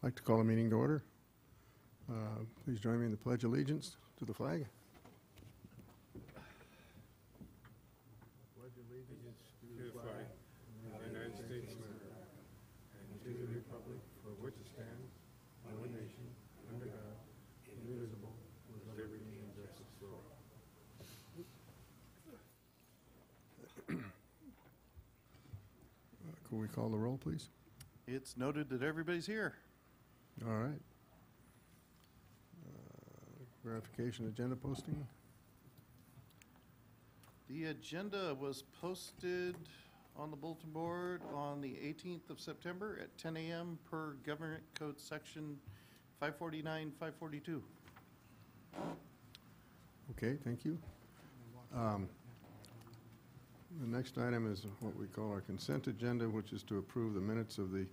I'd like to call the meeting to order. Please join me in the Pledge of Allegiance to the flag. Pledge allegiance to the flag of the United States of America and to the republic for which it stands, one nation, under God, indivisible, with liberty and justice for all. Could we call the roll, please? It's noted that everybody's here. All right. Verification agenda posting. The agenda was posted on the bulletin board on the 18th of September at 10 a.m. per Government Code Section 549, 542. Okay, thank you. The next item is what we call our consent agenda, which is to approve the minutes of the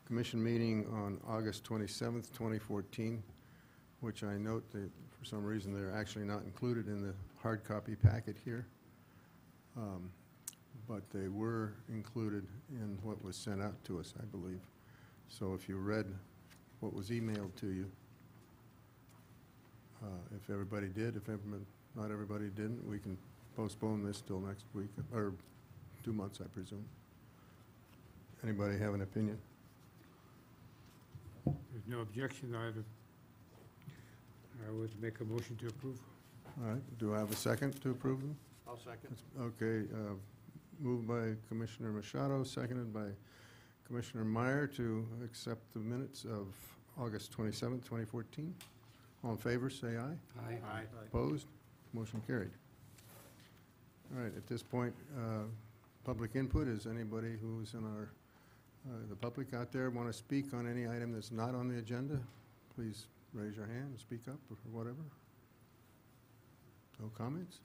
commission meeting on August 27th, 2014, which I note that for some reason they're actually not included in the hard copy packet here. But they were included in what was sent out to us, I believe. So if you read what was emailed to you, if everybody did, if not everybody didn't, we can postpone this till next week, or 2 months, I presume. Anybody have an opinion? There's no objection either. I would make a motion to approve. All right, do I have a second to approve them? I'll second. Okay, moved by Commissioner Machado, seconded by Commissioner Meyer to accept the minutes of August 27th, 2014. All in favor, say aye. Aye. Aye. Opposed? Motion carried. All right, at this point, public input. Is anybody who's in our, the public out there want to speak on any item that's not on the agenda? Please raise your hand and speak up or whatever. No comments?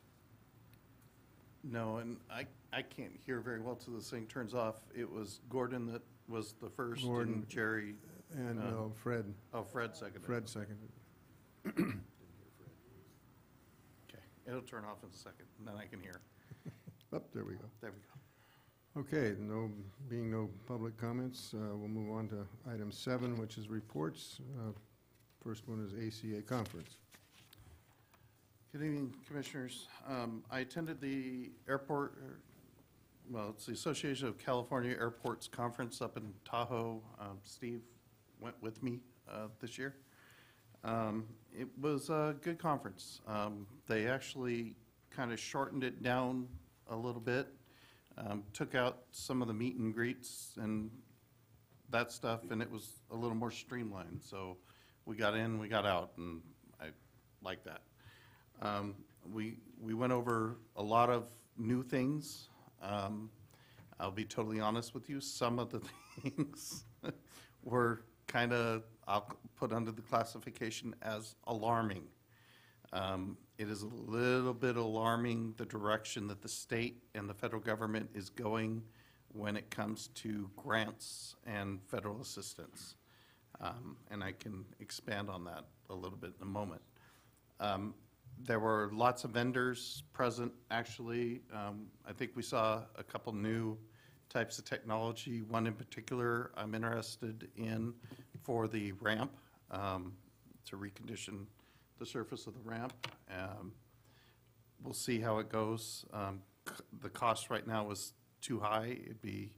No, and I can't hear very well till this thing turns off. It was Gordon that was the first, Gordon and Jerry. And no, Fred. Oh, Fred seconded. Fred seconded. Okay, it'll turn off in a second, and then I can hear. Oh, there we go. There we go. Okay, being no public comments, we'll move on to item 7, which is reports. First one is ACA conference. Good evening, Commissioners. I attended the it's the Association of California Airports Conference up in Tahoe. Steve went with me this year. It was a good conference. They actually kind of shortened it down a little bit, took out some of the meet and greets and that stuff, and it was a little more streamlined. So we got in, we got out, and I like that. We went over a lot of new things. I'll be totally honest with you. Some of the things were kind of, I'll put under the classification as alarming. It is a little bit alarming the direction that the state and the federal government is going when it comes to grants and federal assistance. And I can expand on that a little bit in a moment. There were lots of vendors present, actually. I think we saw a couple new types of technology. One in particular I'm interested in for the ramp, to recondition the surface of the ramp. We'll see how it goes. The cost right now is too high. It'd be,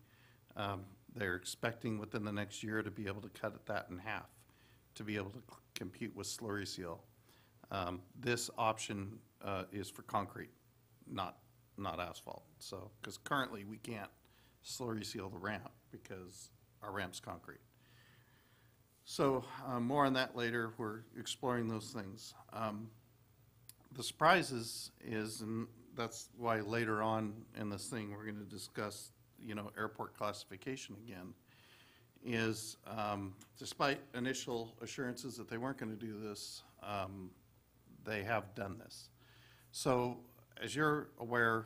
they're expecting within the next year to be able to cut that in half to be able to compete with slurry seal. This option is for concrete, not asphalt. So, because currently we can't slurry seal the ramp because our ramp's concrete. So more on that later. We're exploring those things. The surprises is, and that's why later on in this thing we're going to discuss, airport classification again, is despite initial assurances that they weren't going to do this, they have done this. So as you're aware,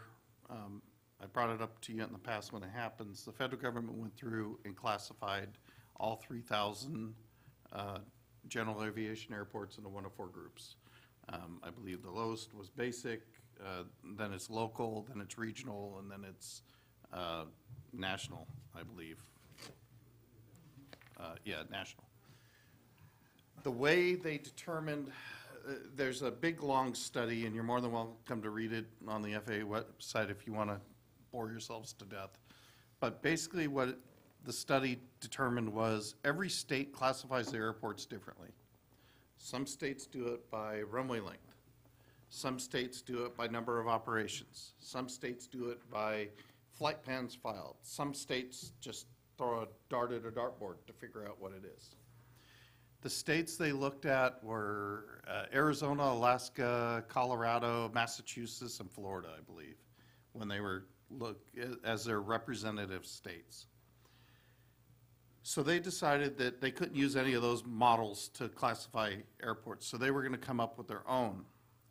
I brought it up to you in the past when it happens, the federal government went through and classified all 3,000 general aviation airports into 1 of 4 groups. I believe the lowest was basic, then it's local, then it's regional, and then it's national, I believe. Yeah, national. The way they determined, there's a big, long study, and you're more than welcome to read it on the FAA website if you want to bore yourselves to death. But basically what the study determined was every state classifies their airports differently. Some states do it by runway length. Some states do it by number of operations. Some states do it by flight plans filed. Some states just throw a dart at a dartboard to figure out what it is. The states they looked at were Arizona, Alaska, Colorado, Massachusetts, and Florida, I believe, when they were looked as their representative states. So they decided that they couldn't use any of those models to classify airports, so they were going to come up with their own.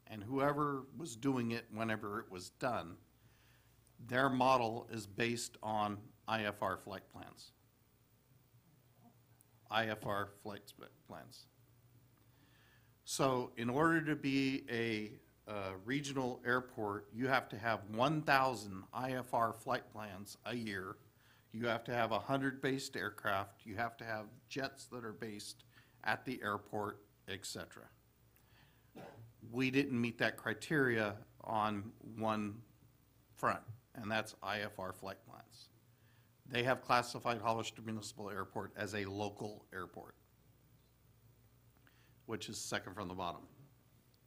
And whoever was doing it whenever it was done, their model is based on IFR flight plans. IFR flight plans. So in order to be a regional airport, you have to have 1,000 IFR flight plans a year. You have to have 100 based aircraft. You have to have jets that are based at the airport, etc. We didn't meet that criteria on one front, and that's IFR flight plans. They have classified Hollister Municipal Airport as a local airport, which is second from the bottom.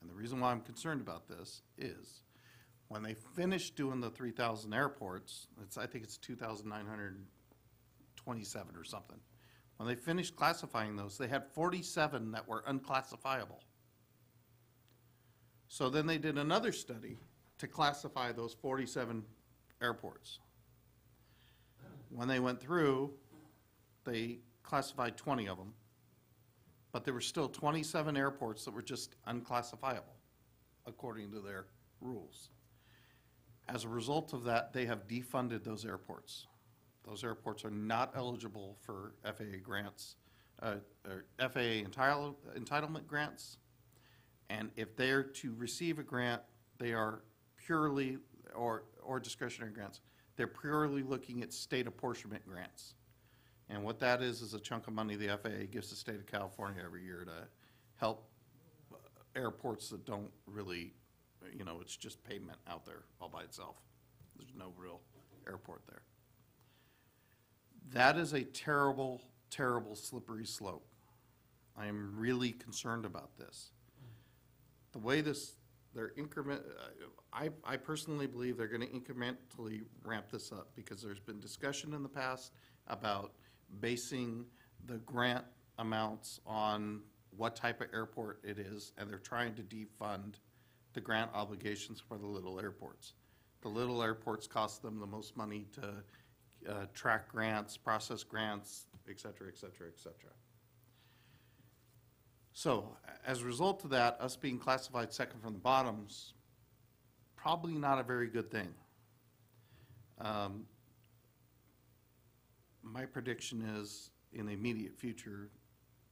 And the reason why I'm concerned about this is when they finished doing the 3,000 airports, I think it's 2,927 or something. When they finished classifying those, they had 47 that were unclassifiable. So then they did another study to classify those 47 airports. When they went through, they classified 20 of them, but there were still 27 airports that were just unclassifiable according to their rules. As a result of that, they have defunded those airports. Those airports are not eligible for FAA grants, or FAA entitlement grants. And if they're to receive a grant, they are purely, or discretionary grants, they're purely looking at state apportionment grants. And what that is a chunk of money the FAA gives the state of California every year to help airports that don't really, it's just pavement out there all by itself. There's no real airport there. That is a terrible, terrible slippery slope. I am really concerned about this. The way I personally believe they're going to incrementally ramp this up because there's been discussion in the past about basing the grant amounts on what type of airport it is, and they're trying to defund the grant obligations for the little airports. The little airports cost them the most money to track grants, process grants, et cetera, et cetera, et cetera. So as a result of that, us being classified second from the bottoms, probably not a very good thing. My prediction is in the immediate future,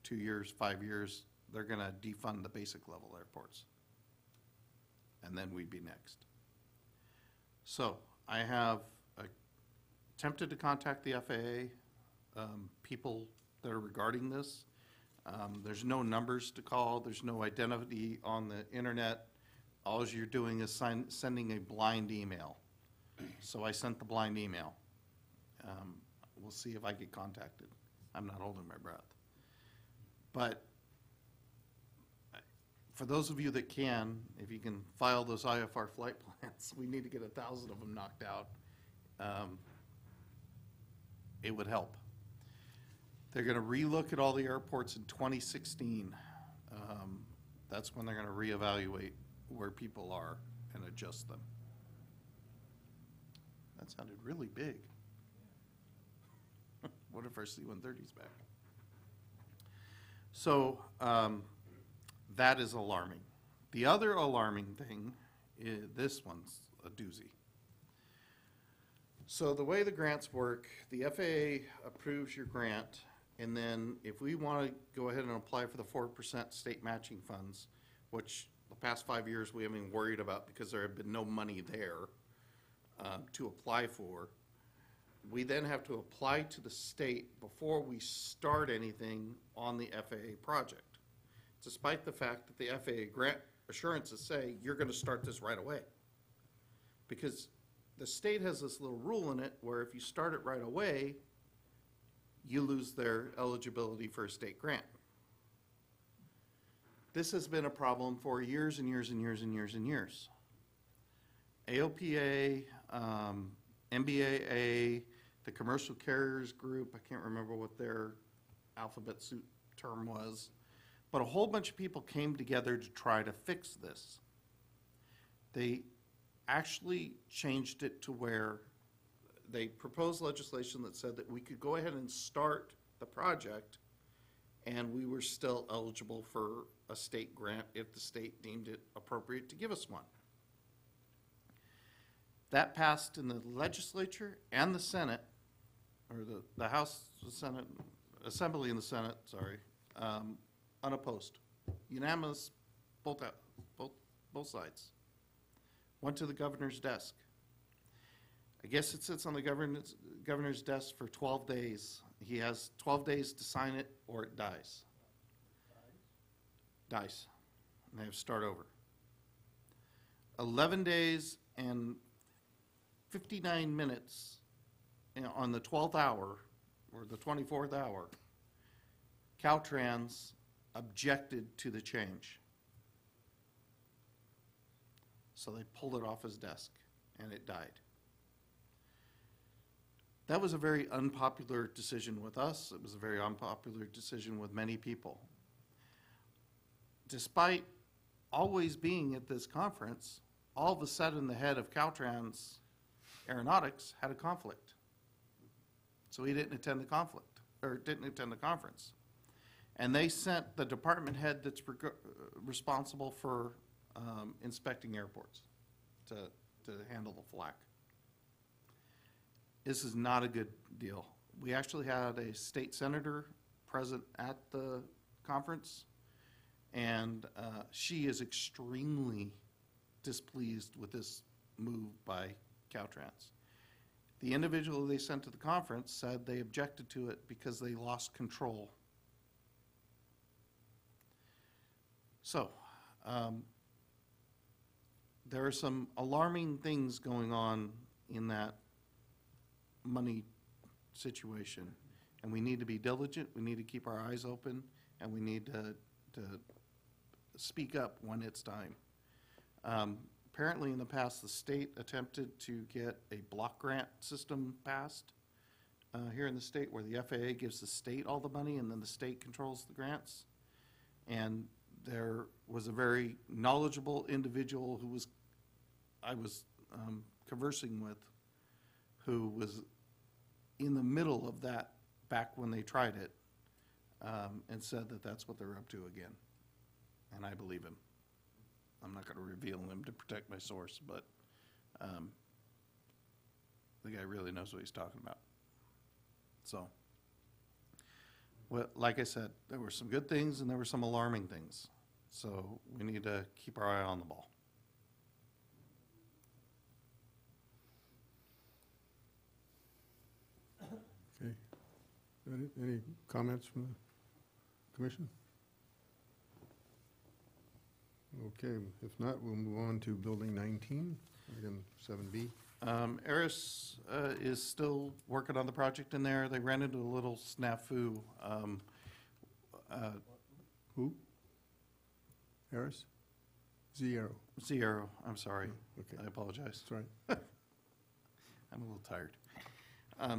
2 years, 5 years, they're going to defund the basic level airports. And then we'd be next. So I have attempted to contact the FAA, people that are regarding this. There's no numbers to call. There's no identity on the internet. All you're doing is sending a blind email. So I sent the blind email. We'll see if I get contacted. I'm not holding my breath. But for those of you that can, if you can file those IFR flight plans, we need to get 1,000 of them knocked out. It would help. They're going to relook at all the airports in 2016. That's when they're going to reevaluate where people are and adjust them. That sounded really big. What if our C-130's back? So that is alarming. The other alarming thing is this one's a doozy. So the way the grants work, the FAA approves your grant, and then if we want to go ahead and apply for the 4% state matching funds, which the past 5 years we haven't even worried about because there have been no money there to apply for, we then have to apply to the state before we start anything on the FAA project. despite the fact that the FAA grant assurances say you're going to start this right away. Because the state has this little rule in it where if you start it right away, you lose their eligibility for a state grant. This has been a problem for years and years and years and years and years. AOPA, MBAA, the Commercial Carriers Group, I can't remember what their alphabet soup term was, but a whole bunch of people came together to try to fix this. They actually changed it to where they proposed legislation that said that we could go ahead and start the project and we were still eligible for a state grant if the state deemed it appropriate to give us one. That passed in the legislature and the Senate, or the House, the Senate, Assembly and the Senate, sorry, unopposed. Unanimous, both sides. Went to the governor's desk. I guess it sits on the governor's desk for 12 days. He has 12 days to sign it or it dies. Dies. And they have to start over. 11 days and 59 minutes on the 12th hour, or the 24th hour, Caltrans objected to the change. So they pulled it off his desk, and it died. That was a very unpopular decision with us. It was a very unpopular decision with many people. Despite always being at this conference, all of a sudden the head of Caltrans Aeronautics had a conflict. So he didn't attend the conflict, or didn't attend the conference. And they sent the department head that's responsible for inspecting airports to handle the flak. This is not a good deal. We actually had a state senator present at the conference, and she is extremely displeased with this move by Caltrans. The individual they sent to the conference said they objected to it because they lost control. So, there are some alarming things going on in that money situation, and we need to be diligent, we need to keep our eyes open, and we need to speak up when it's time. Apparently in the past, the state attempted to get a block grant system passed here in the state where the FAA gives the state all the money and then the state controls the grants. And there was a very knowledgeable individual who I was conversing with, who was in the middle of that back when they tried it, and said that that's what they're up to again. And I believe him. I'm not going to reveal him to protect my source, but the guy really knows what he's talking about. So, well, like I said, there were some good things and there were some alarming things. So we need to keep our eye on the ball. Okay. Any comments from the commission? Okay, if not, we'll move on to Building 19, item 7B. Eris is still working on the project in there. They ran into a little snafu. Who? Harris? Zero. Zero, I'm sorry. Okay. I apologize. That's right. I'm a little tired.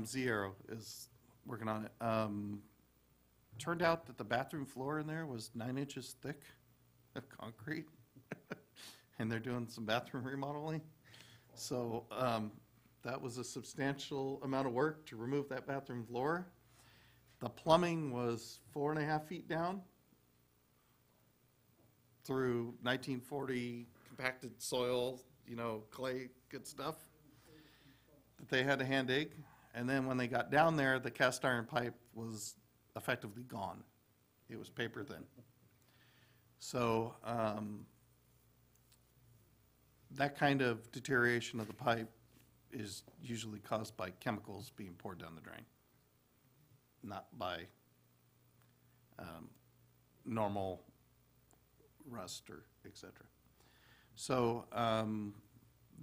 Zero is working on it. Turned out that the bathroom floor in there was 9 inches thick of concrete, and they're doing some bathroom remodeling. So that was a substantial amount of work to remove that bathroom floor. The plumbing was 4.5 feet down through 1940 compacted soil, you know, clay, good stuff that they had to hand dig. And then when they got down there, the cast iron pipe was effectively gone. It was paper thin. So that kind of deterioration of the pipe is usually caused by chemicals being poured down the drain, not by normal rust or et cetera. So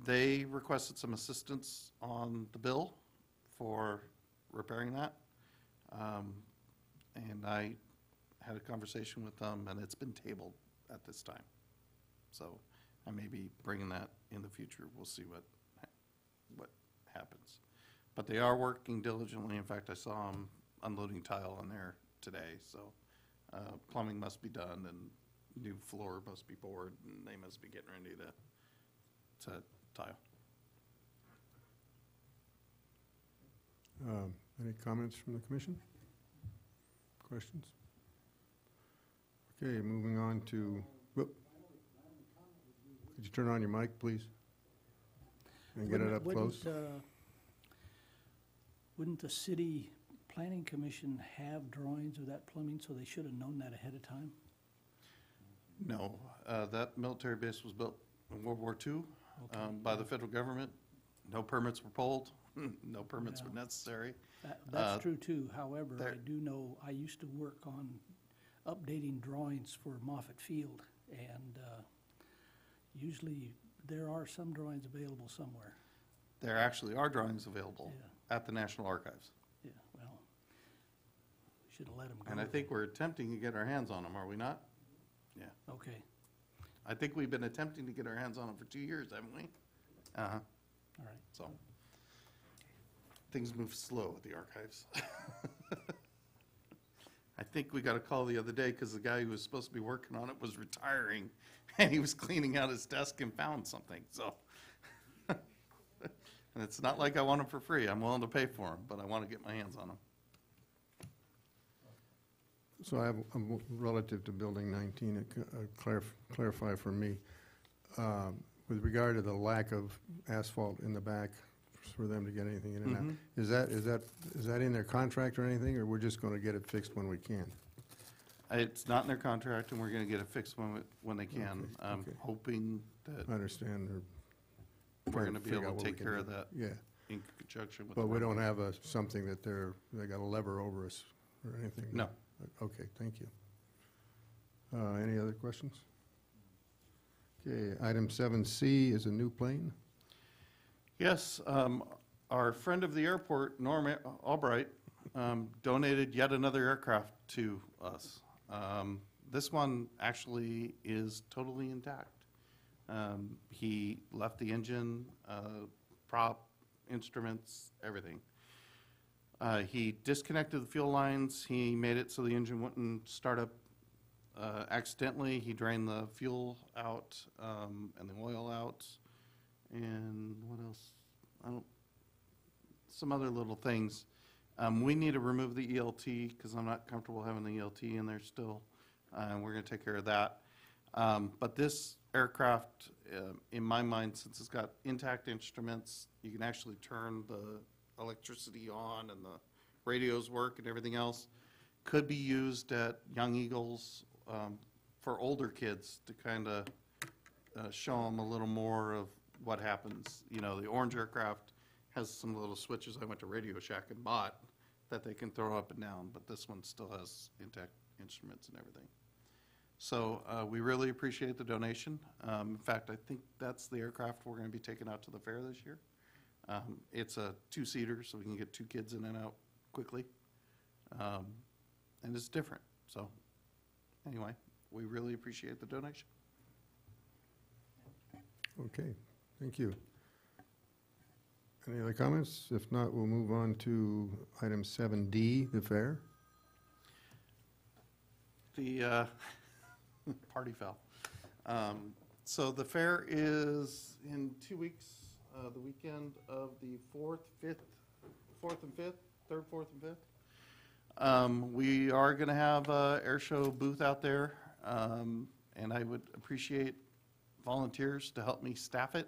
they requested some assistance on the bill for repairing that. And I had a conversation with them, and it's been tabled at this time. So I may be bringing that in the future. We'll see what happens. But they are working diligently. In fact, I saw them unloading tile on there today. So plumbing must be done, and new floor must be poured, and they must be getting ready to tile. Any comments from the commission? Questions? Okay, moving on to, whoop. Could you turn on your mic, please? And get it up close? Wouldn't the city planning commission have drawings of that plumbing, so they should have known that ahead of time? No, that military base was built in World War II by the federal government. No permits were pulled. No permits were necessary. That's true too. However, there- I do know, I used to work on updating drawings for Moffett Field, and usually there are some drawings available somewhere. There actually are drawings available Yeah. at the National Archives. Yeah, well, we should have let them go. And I think we're attempting to get our hands on them, are we not? Yeah. Okay, I think we've been attempting to get our hands on them for 2 years, haven't we? Uh-huh. all right. So things move slow at the archives. I think we got a call the other day because the guy who was supposed to be working on it was retiring, and he was cleaning out his desk and found something, so. And it's not like I want them for free. I'm willing to pay for them, but I want to get my hands on them. So I have, relative to Building 19, clarify for me, with regard to the lack of asphalt in the back for them to get anything in and out, is that in their contract or anything, or we're just going to get it fixed when we can? It's not in their contract, and we're going to get it fixed when they can. I'm okay. hoping that I understand, or we're going to be figure able out to what we take can care do. of that Yeah, in conjunction with. but the we don't rental. have something that they got a lever over us or anything? No. Okay, thank you. Any other questions? Okay, item 7C is a new plane. Yes, our friend of the airport, Norm Albright, donated yet another aircraft to us. This one actually is totally intact. He left the engine, prop, instruments, everything. He disconnected the fuel lines. He made it so the engine wouldn't start up accidentally. He drained the fuel out and the oil out. And what else? Some other little things. We need to remove the ELT because I'm not comfortable having the ELT in there still. And we're going to take care of that. But this aircraft, in my mind, since it's got intact instruments, you can actually turn the electricity on and the radios work and everything else, could be used at Young Eagles for older kids to kind of show them a little more of what happens. You know, the orange aircraft has some little switches I went to Radio Shack and bought that they can throw up and down, but this one still has intact instruments and everything. So we really appreciate the donation. In fact, I think that's the aircraft we're going to be taking out to the fair this year. It's a two-seater, so we can get 2 kids in and out quickly. And it's different. So anyway, we really appreciate the donation. Okay, thank you. Any other comments? If not, we'll move on to item 7D, the fair. The party foul. So the fair is in 2 weeks, the weekend of the 4th, and 5th, 3rd, 4th, and 5th. We are going to have a air show booth out there, and I would appreciate volunteers to help me staff it.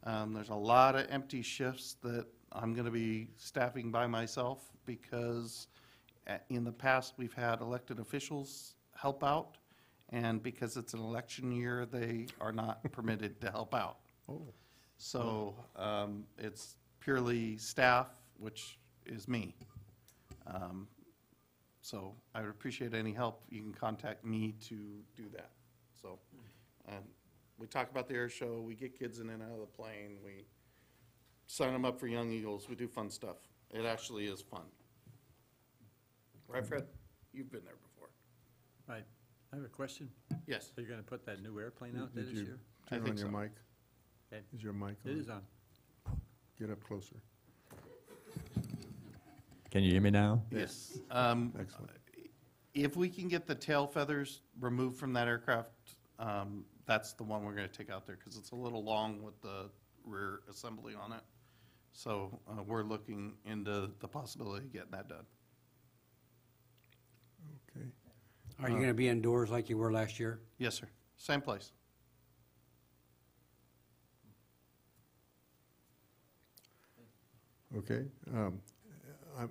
There's a lot of empty shifts that I'm going to be staffing by myself because in the past we've had elected officials help out, and because it's an election year, they are not permitted to help out. Oh. So it's purely staff, which is me. So I would appreciate any help. You can contact me to do that. So And we talk about the air show, we get kids in and out of the plane, we sign them up for Young Eagles, we do fun stuff. It actually is fun. Right, Fred? You've been there before. Right. I have a question. Yes. Are you going to put that new airplane out there Did this you year? I turn think on your so. mic? Okay. Is your mic on? It is on. Get up closer. Can you hear me now? Yes. Excellent. If we can get the tail feathers removed from that aircraft, that's the one we're going to take out there because it's a little long with the rear assembly on it. So we're looking into the possibility of getting that done. Okay. Are you going to be indoors like you were last year? Yes, sir. Same place. Okay.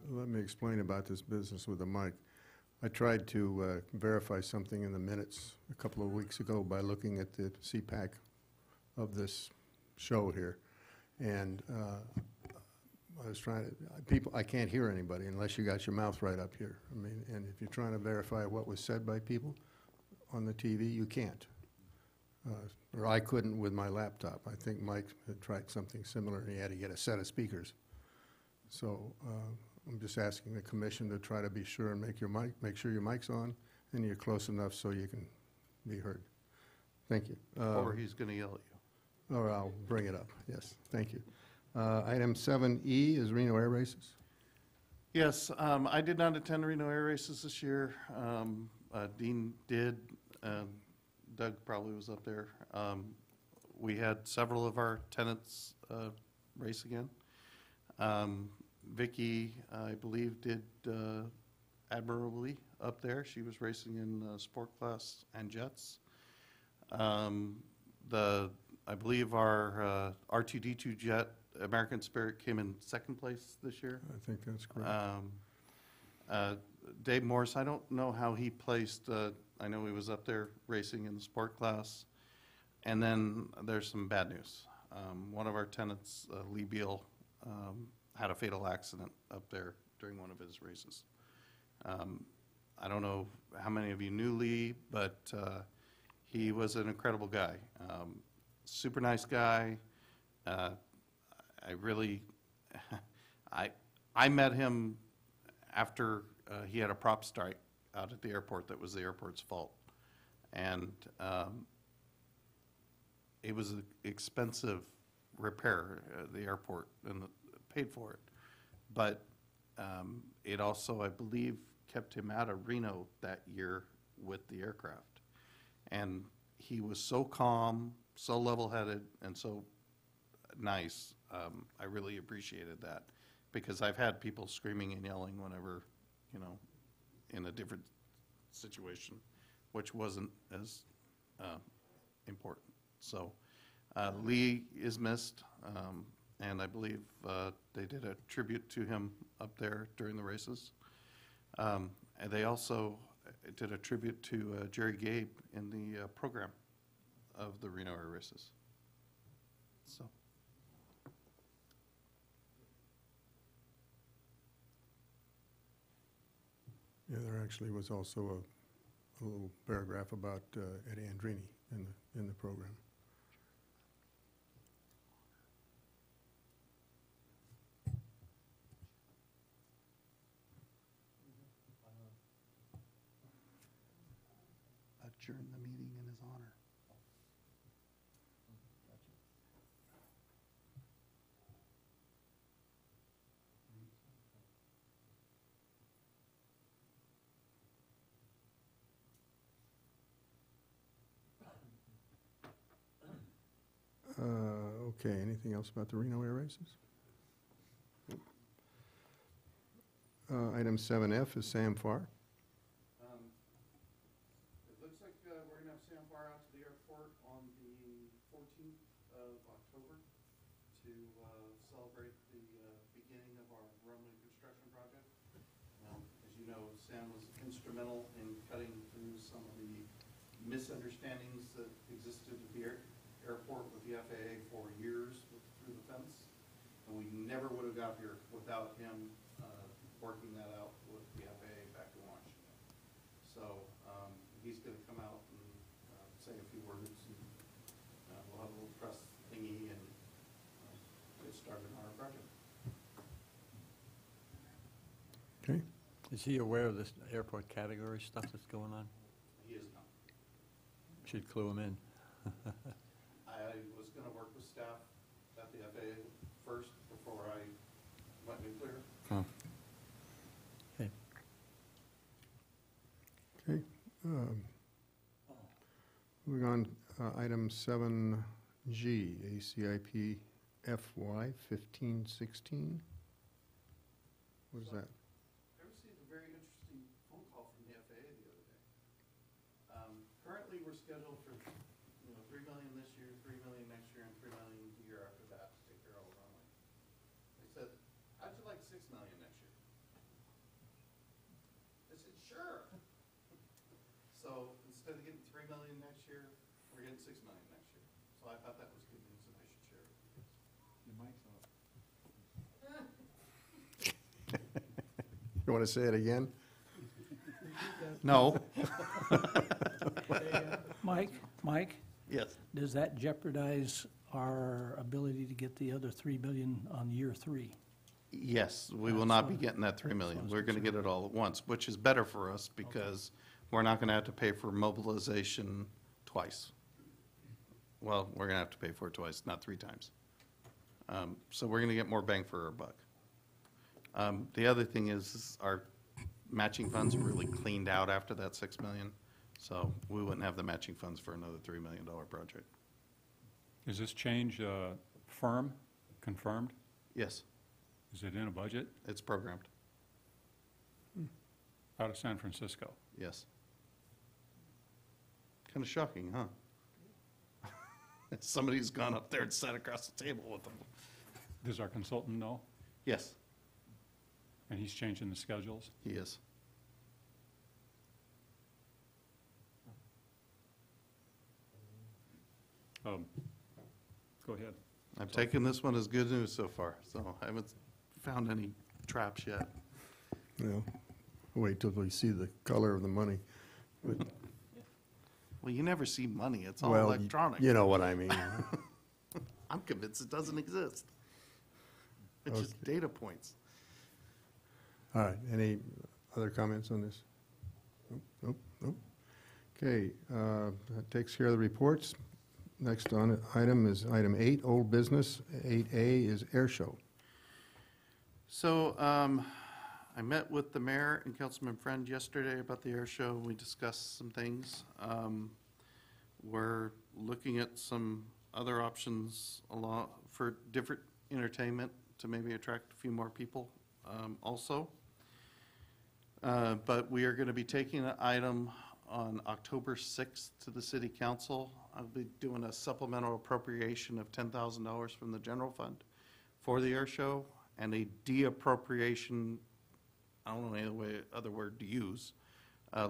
Let me explain about this business with the mic. I tried to verify something in the minutes a couple of weeks ago by looking at the CPAC of this show here. And I was trying to, I can't hear anybody unless you got your mouth right up here. I mean, and if you're trying to verify what was said by people on the TV, you can't. Or I couldn't with my laptop. I think Mike had tried something similar and he had to get a set of speakers. So I'm just asking the commission to try to be sure and make sure your mic's on and you're close enough so you can be heard. Thank you. Or he's going to yell at you. Or I'll bring it up. Yes, thank you. Item 7E is Reno Air Races. Yes, I did not attend Reno Air Races this year. Dean did. Doug probably was up there. We had several of our tenants race again. Vicky, I believe, did admirably up there. She was racing in sport class and jets. I believe our R2D2 jet, American Spirit, came in second place this year. I think that's correct. Dave Morris, I don't know how he placed. I know he was up there racing in the sport class. And then there's some bad news. One of our tenants, Lee Beal, had a fatal accident up there during one of his races. I don't know how many of you knew Lee, but he was an incredible guy. Super nice guy. I really, I met him after he had a prop strike out at the airport that was the airport's fault. And it was an expensive repair at the airport and paid for it. But it also, I believe, kept him out of Reno that year with the aircraft. And he was so calm, so level-headed, and so nice. I really appreciated that because I've had people screaming and yelling whenever, you know, in a different situation, which wasn't as important. So Lee is missed, and I believe they did a tribute to him up there during the races. And they also did a tribute to Jerry Gabe in the program of the Reno Air Races. So. Yeah, there actually was also a little paragraph about Eddie Andrini in the program. Adjourn the meeting in his honor. Okay, anything else about the Reno Air Races? Item 7F is Sam Farr. It looks like we're going to have Sam Farr out to the airport on the 14th of October to celebrate the beginning of our runway construction project. As you know, Sam was instrumental in cutting through some of the misunderstandings that existed at the airport with the FAA for years through the fence. And we never would have got here without him working that out with the FAA back in Washington. So he's going to come out and say a few words and Okay, Is he aware of this airport category stuff that's going on? He is not. Should clue him in. I was going to work with staff at the FAA first before I went nuclear. Okay. okay. Moving on, item 7G, ACIP FY 1516. What is that? I received a very interesting phone call from the FAA the other day. Currently, we're scheduled for, $3 million this year, $3 million next year, and $3 million the year after that to take care of all the runway. They said, how'd you like $6 million next year? I said, sure. So instead of getting $3 million next year, we're getting $6 million next year. So I thought that was good news and I should share it. Your mic's off. You want to say it again? No. Mike, Yes. does that jeopardize our ability to get the other 3 million on year 3? Yes, we will not be getting that 3 million. We're going to get it all at once, which is better for us because we're not going to have to pay for mobilization twice. Well, we're going to have to pay for it twice, not 3 times. So we're going to get more bang for our buck. The other thing is our matching funds are really cleaned out after that 6 million. So we wouldn't have the matching funds for another $3 million project. Is this change firm, confirmed? Yes, Is it in a budget it's programmed. out of San Francisco? Yes. Kind of shocking, huh? Somebody's gone up there and sat across the table with them. Does our consultant know? Yes, And he's changing the schedules? he is. Go ahead. I've taken this one as good news so far, so I haven't found any traps yet. No. Wait till we see the color of the money. But- Well, you never see money, it's all well, electronic. You know what I mean. I'm convinced it doesn't exist. It's just data points. All right, any other comments on this? Nope. Okay, that takes care of the reports. Next on item is item 8, old business. 8A is air show. So, I met with the mayor and Councilman Friend yesterday about the air show. We discussed some things. We're looking at some other options for different entertainment to maybe attract a few more people also. But we are going to be taking an item on October 6th to the city council. I'll be doing a supplemental appropriation of $10,000 from the general fund for the air show and a de-appropriation, I don't know any other word to use,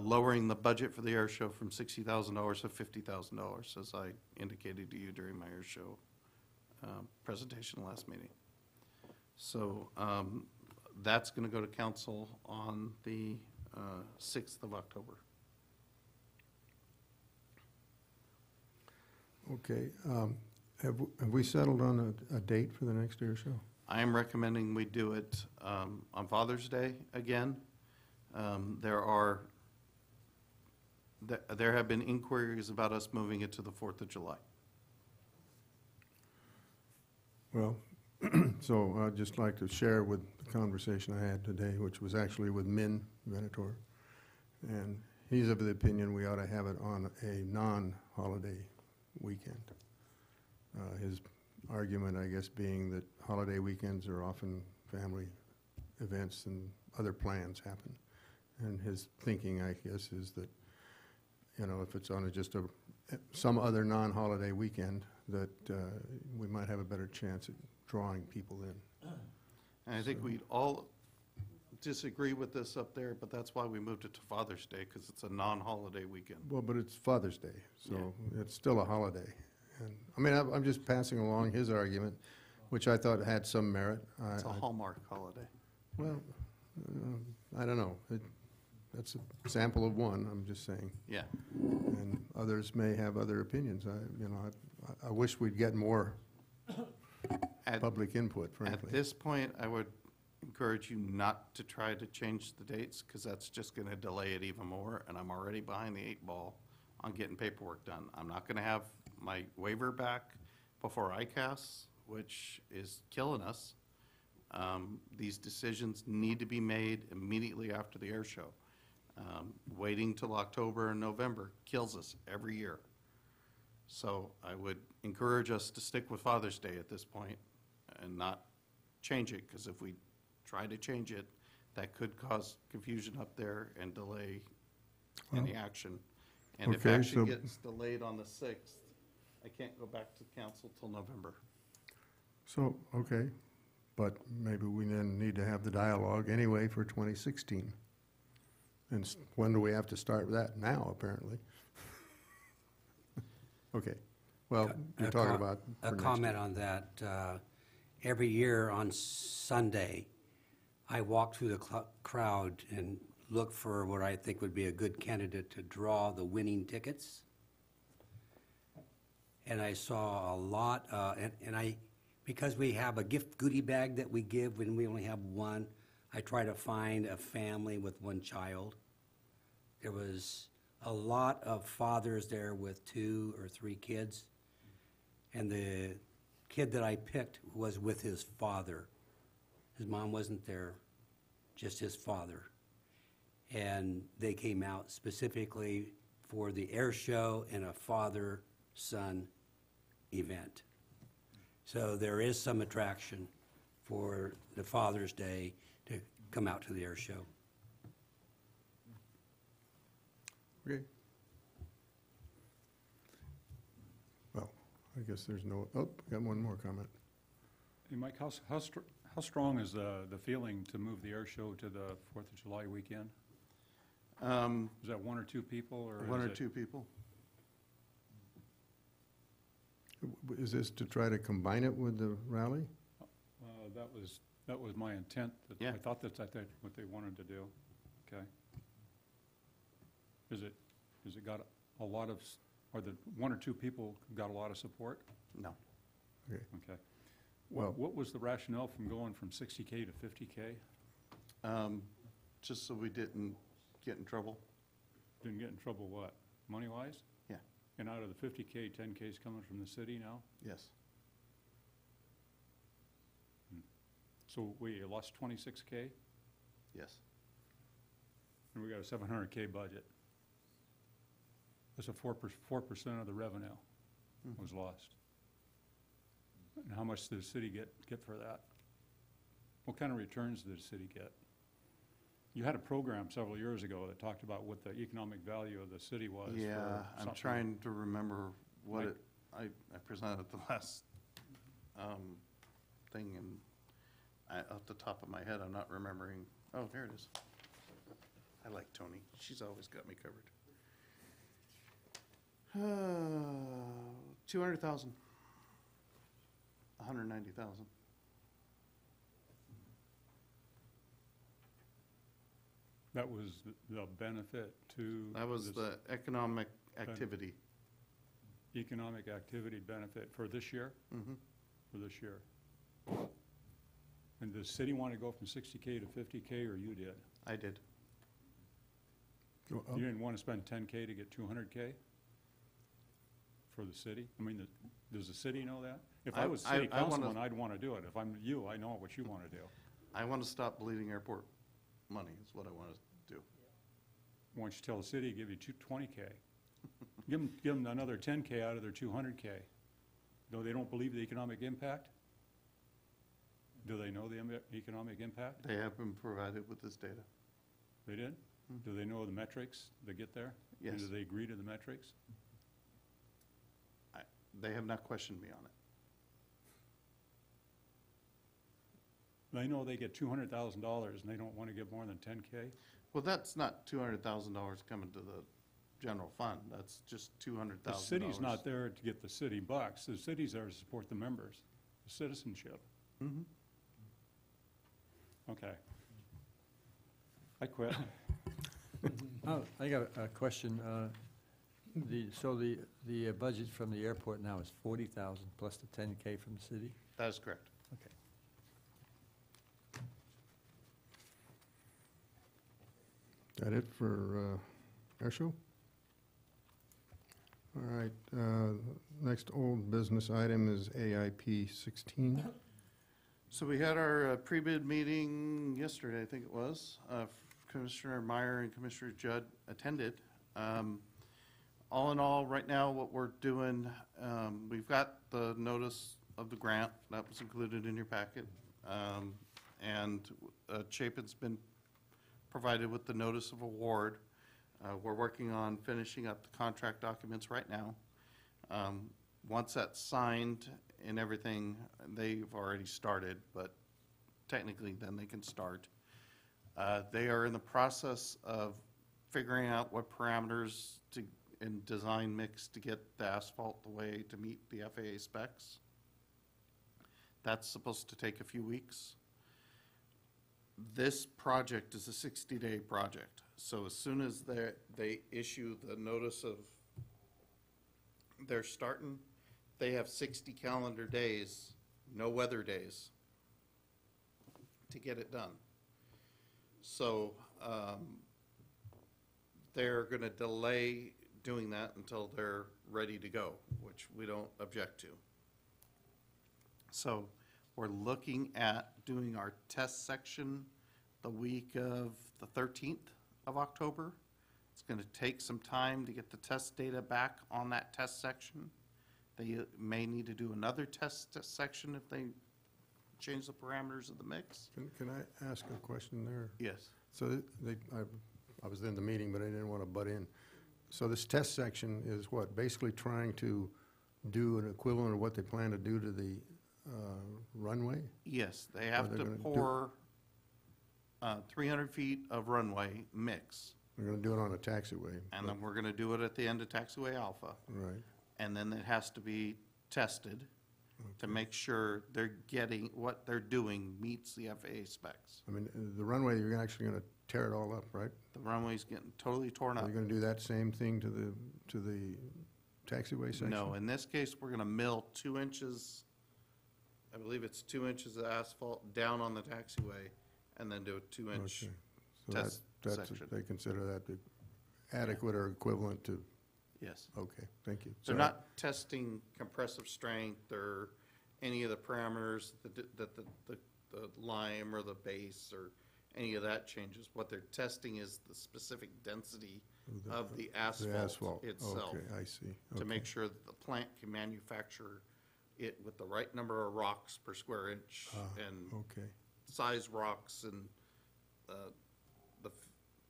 lowering the budget for the air show from $60,000 to $50,000, as I indicated to you during my air show presentation last meeting. So that's going to go to council on the 6th of October. Okay, have we settled on a date for the next air show? I am recommending we do it on Father's Day again. There have been inquiries about us moving it to the 4th of July. Well, so I'd just like to share with the conversation I had today, which was actually with Min Venator. And he's of the opinion we ought to have it on a non-holiday weekend. His argument, I guess, being that holiday weekends are often family events and other plans happen. And his thinking, I guess, is that, if it's on some other non-holiday weekend, that we might have a better chance at drawing people in. And I think we'd all disagree with this up there, but that's why we moved it to Father's Day, because it's a non-holiday weekend. Well, but it's Father's Day, so it's still a holiday. And I mean, I'm just passing along his argument, which I thought had some merit. It's a Hallmark holiday. Well, I don't know. That's a sample of one, I'm just saying. Yeah. And others may have other opinions. I wish we'd get more At public input, frankly. this point, I would encourage you not to try to change the dates, because that's just going to delay it even more, and I'm already behind the 8 ball on getting paperwork done. I'm not going to have my waiver back before ICAS, which is killing us. These decisions need to be made immediately after the air show. Waiting till October and November kills us every year. So I would encourage us to stick with Father's Day at this point and not change it, because if we try to change it, that could cause confusion up there and delay any action. And if Okay, action so- gets delayed on the 6th, I can't go back to council till November. So, okay, but maybe we then need to have the dialogue anyway for 2016. And when do we have to start with that? Now, apparently. Okay, well, you're talking about for A next comment year. on that. Every year on Sunday, I walk through the crowd and look for what I think would be a good candidate to draw the winning tickets. And I saw a lot, because we have a gift goodie bag that we give when we only have one, I try to find a family with one child. There was a lot of fathers there with 2 or 3 kids. And the kid that I picked was with his father. His mom wasn't there, just his father. And they came out specifically for the air show and a father-son event. So there is some attraction for the Father's Day to come out to the air show. Okay. Well, I guess there's no, oh, got one more comment. Hey, Mike, how strong is the feeling to move the air show to the 4th of July weekend? Is that 1 or 2 people, or? 1 is or it- 2 people. Is this to try to combine it with the rally? That was my intent. Yeah. I thought that's what they wanted to do. Okay. Is it got a lot of, or the 1 or 2 people got a lot of support? No. Okay, Okay. well, What was the rationale from going from 60K to 50K? Just so we didn't get in trouble. Didn't get in trouble what? Money-wise? Yeah. And out of the 50K, 10K is coming from the city now? Yes. So we lost 26K, Yes. and we got a 700K budget. That's a 4% of the revenue was lost. And how much did the city get for that? What kind of returns did the city get? You had a program several years ago that talked about what the economic value of the city was. for Yeah, I'm something. trying to remember what Mike? I presented at the last thing, and off the top of my head, I'm not remembering. Oh, there it is. I like Tony. She's always got me covered. 200,000. 190,000. That was the benefit to. That was this the economic activity. economic activity benefit for this year? Mhm. For this year. And does the city want to go from 60K to 50K, or you did? I did. well, You didn't want to spend 10K to get 200K for the city? I mean, does the city know that? If I was city I wanna- councilman, I'd want to do it. If I'm you, I know what you want to do. I want to stop bleeding airport money is what I want to do. Why don't you tell the city, give you 20K? Give them another 10K out of their 200K. Though they don't believe the economic impact? Do they know the economic impact? They have been provided with this data. They did? Do they know the metrics that get there? And Yes. do they agree to the metrics? They have not questioned me on it. They know they get $200,000 and they don't want to give more than 10K? Well, that's not $200,000 coming to the general fund. That's just $200,000. The city's not there to get the city bucks. The city's there to support the members, the citizenship. Mhm. Okay. I quit. Oh, I got a question. So the budget from the airport now is 40,000 plus the 10K from the city? That is correct. Okay. That it for air show? All right, next old business item is AIP 16. So we had our pre-bid meeting yesterday, I think it was. Commissioner Meyer and Commissioner Judd attended. All in all, right now, what we're doing, we've got the notice of the grant that was included in your packet. And Chapin's been provided with the notice of award. We're working on finishing up the contract documents right now. Once that's signed and everything, they've already started, but technically then they can start. They are in the process of figuring out what parameters to, and design mix to get the asphalt the way to meet the FAA specs. That's supposed to take a few weeks. This project is a 60-day project. So as soon as they issue the notice of they're starting, they have 60 calendar days, no weather days, to get it done. So they're going to delay doing that until they're ready to go, which we don't object to. So we're looking at doing our test section the week of the 13th of October. It's going to take some time to get the test data back on that test section. They may need to do another test section if they change the parameters of the mix. Can I ask a question there? Yes. So I was in the meeting, but I didn't want to butt in. So this test section is what, basically trying to do an equivalent of what they plan to do to the runway? Yes, they have they're to gonna do- pour 300 feet of runway mix, They're going to do it on a taxiway. and then we're going to do it at the end of Taxiway Alpha. Right. And then it has to be tested to make sure they're getting, what they're doing meets the FAA specs. I mean, the runway, you're actually going to tear it all up, right? The runway's getting totally torn Are up. you going to do that same thing to the taxiway section? No, in this case, we're gonna mill 2 inches, I believe it's 2 inches of asphalt down on the taxiway, and then do a 2-inch. Okay. So test that's, section. they consider that the adequate or equivalent to, Yes. okay, thank you. They're Sorry. not testing compressive strength or any of the parameters that the lime or the base or any of that changes. What they're testing is the specific density of the asphalt itself. Okay, I see. To Okay. make sure that the plant can manufacture it with the right number of rocks per square inch and Okay, size rocks and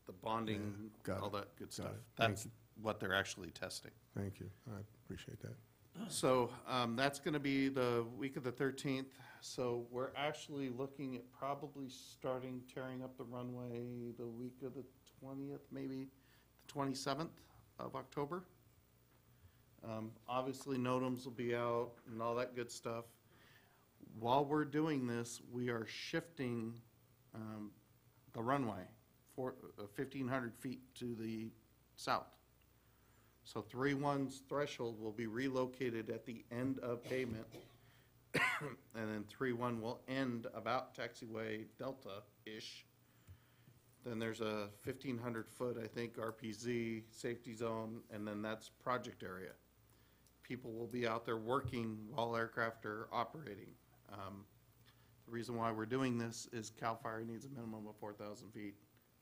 the bonding, got all it, that good stuff. it. Thank That's what they're actually testing. thank you. I appreciate that. So that's going to be the week of the 13th. So we're actually looking at probably starting tearing up the runway the week of the 20th, maybe the 27th of October. Obviously, NOTAMs will be out and all that good stuff. While we're doing this, we are shifting the runway for 1,500 feet to the south. So 3-1's threshold will be relocated at the end of pavement, and then 3-1 will end about taxiway delta-ish. Then there's a 1,500-foot, I think, RPZ safety zone, and then that's project area. People will be out there working while aircraft are operating. The reason why we're doing this is CAL FIRE needs a minimum of 4,000 feet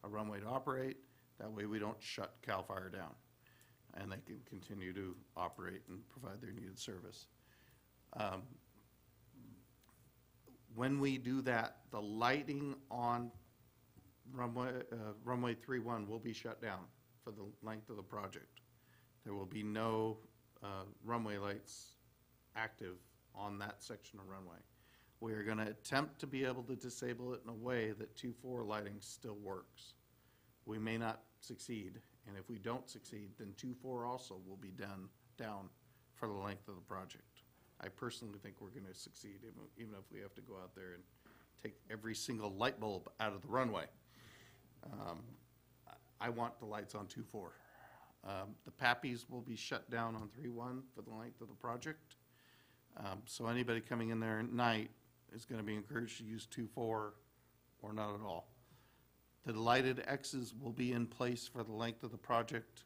of runway to operate. That way we don't shut CAL FIRE down, and they can continue to operate and provide their needed service. When we do that, the lighting on runway 3-1 will be shut down for the length of the project. There will be no runway lights active on that section of runway. We are going to attempt to be able to disable it in a way that 2-4 lighting still works. We may not succeed, and if we don't succeed, then 2-4 also will be down for the length of the project. I personally think we're going to succeed, even if we have to go out there and take every single light bulb out of the runway. I want the lights on 2-4. The PAPIs will be shut down on 3-1 for the length of the project. So anybody coming in there at night is going to be encouraged to use 2-4 or not at all. 3-1 will The lighted X's will be in place for the length of the project.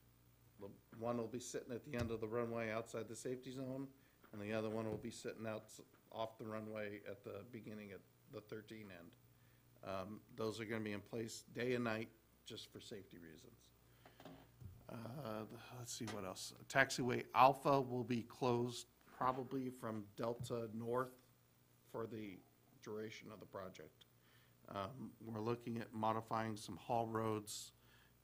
The one will be sitting at the end of the runway outside the safety zone, and the other one will be sitting out off the runway at the beginning at the 13 end. Those are going to be in place day and night, just for safety reasons. Let's see what else. Taxiway Alpha will be closed probably from Delta North for the duration of the project. We're looking at modifying some haul roads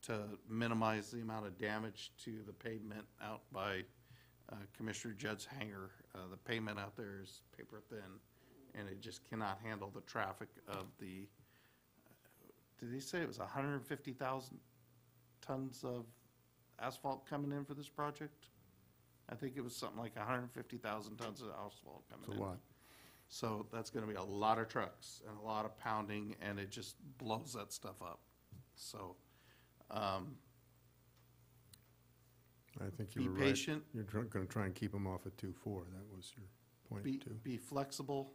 to minimize the amount of damage to the pavement out by Commissioner Judd's hangar. The pavement out there is paper thin, and it just cannot handle the traffic of the, did they say it was 150,000 tons of asphalt coming in for this project? I think it was something like 150,000 tons of asphalt coming in. It's a lot. So that's gonna be a lot of trucks and a lot of pounding, and it just blows that stuff up. So, I think you be were right. patient. You're going to try and keep them off at 2.4. That was your point, too. Be flexible.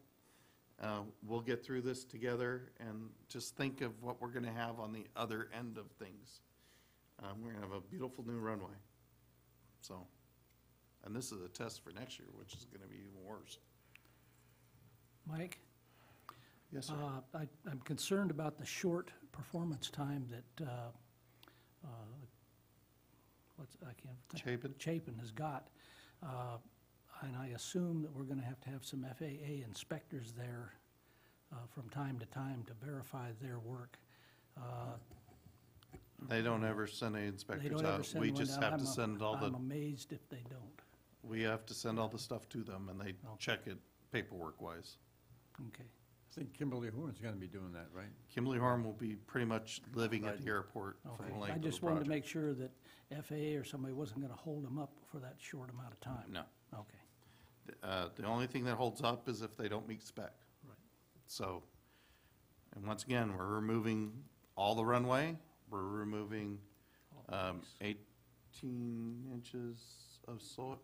We'll get through this together, and just think of what we're gonna have on the other end of things. We're gonna have a beautiful new runway. So, and this is a test for next year, which is gonna be even worse. Mike? Yes, sir. I'm concerned about the short performance time that, I can't think. Chapin? Chapin has got. And I assume that we're gonna have to have some FAA inspectors there from time to time to verify their work. They don't ever send any They inspectors don't ever out. send We one just down. have to send all I'm the, amazed if they don't. we have to send all the stuff to them, and they check it paperwork-wise. Okay. I think Kimberly Horn's gonna be doing that, right? Kimberly Horn will be pretty much living at the airport for Okay. the I length of the just wanted to project. make sure that FAA or somebody wasn't gonna hold them up for that short amount of time. No. Okay. The only thing that holds up is if they don't meet spec. Right. So, and once again, we're removing all the runway, we're removing All these. 18 inches of soil,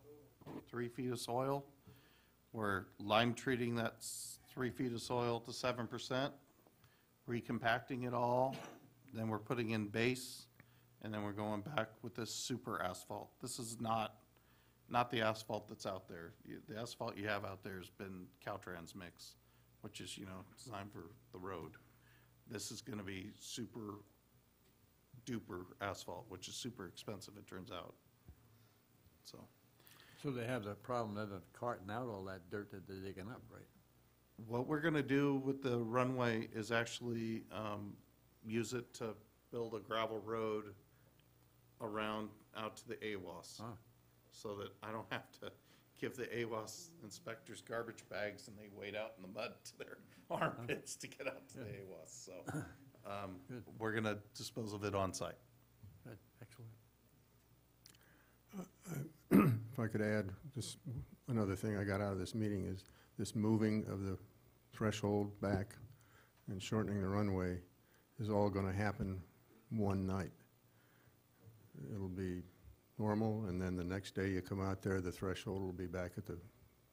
3 feet of soil. We're lime treating that 3 feet of soil to 7%, recompacting it all, then we're putting in base, and then we're going back with this super asphalt. This is not the asphalt that's out there. The asphalt you have out there has been Caltrans mix, which is, designed for the road. This is gonna be super duper asphalt, which is super expensive, it turns out. So, So they have the problem of carting out all that dirt that they're digging up, right? what we're gonna do with the runway is actually, use it to build a gravel road around out to the AWAS. Ah. So that I don't have to give the AWAS inspectors garbage bags and they wade out in the mud to their armpits to get out to the AWAS. So, Good. we're gonna dispose of it on site. Good, excellent. If I could add, just another thing I got out of this meeting is this moving of the threshold back and shortening the runway is all going to happen one night. It'll be normal, and then the next day you come out there, the threshold will be back at the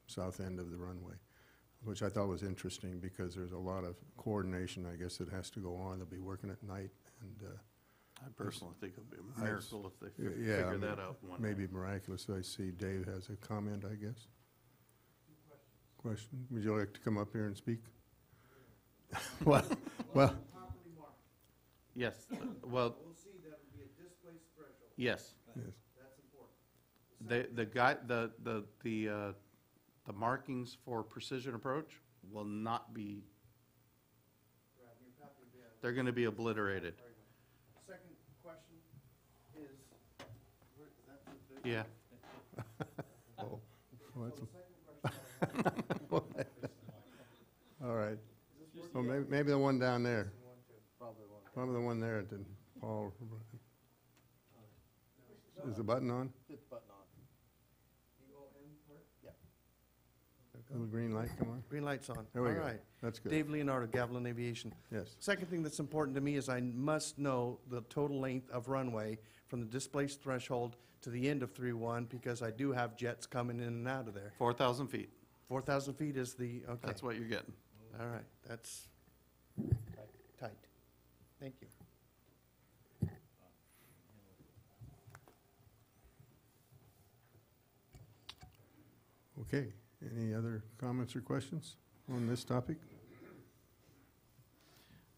south end of the runway, which I thought was interesting because there's a lot of coordination, I guess, that has to go on. They'll be working at night, and I personally think it'd be a miracle if they yeah, figure I mean, that out in one maybe night. miraculous. I see Dave has a comment, I guess. Question? Would you like to come up here and speak? Well, Yes, well, We'll see that would be a displaced threshold. yes. yes. That's important. The markings for precision approach will not be, Right, you're probably, yeah. they're gonna be obliterated. Very good. Second question is, where, is that the? Yeah. Oh, well, So that's, the second question. all right. Is this Well, working? maybe the one down there, One, two. Probably one. probably the one there, did Paul, is the button on? Hit the button on. E-O-N part? Little green light come on? Green light's on. There we All go. right. That's good. Dave Leonardo, Gavilan Aviation. Yes. Second thing that's important to me is I must know the total length of runway from the displaced threshold to the end of 3-1, because I do have jets coming in and out of there. 4,000 feet, 4,000 feet is the, okay. that's what you're getting. All right, that's tight. Thank you. Okay, any other comments or questions on this topic?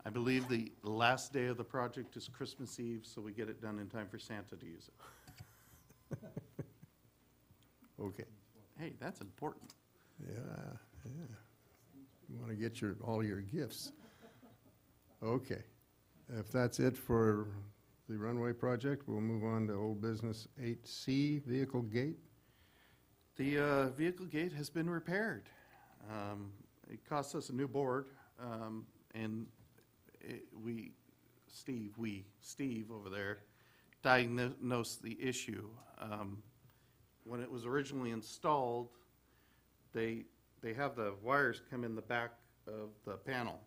I believe the last day of the project is Christmas Eve, so we get it done in time for Santa to use it. Okay, Hey, that's important. yeah, yeah. You want to get all your gifts. Okay, if that's it for the runway project, we'll move on to old business 8C, vehicle gate. The vehicle gate has been repaired. It cost us a new board, and Steve over there diagnosed the issue. When it was originally installed, they have the wires come in the back of the panel,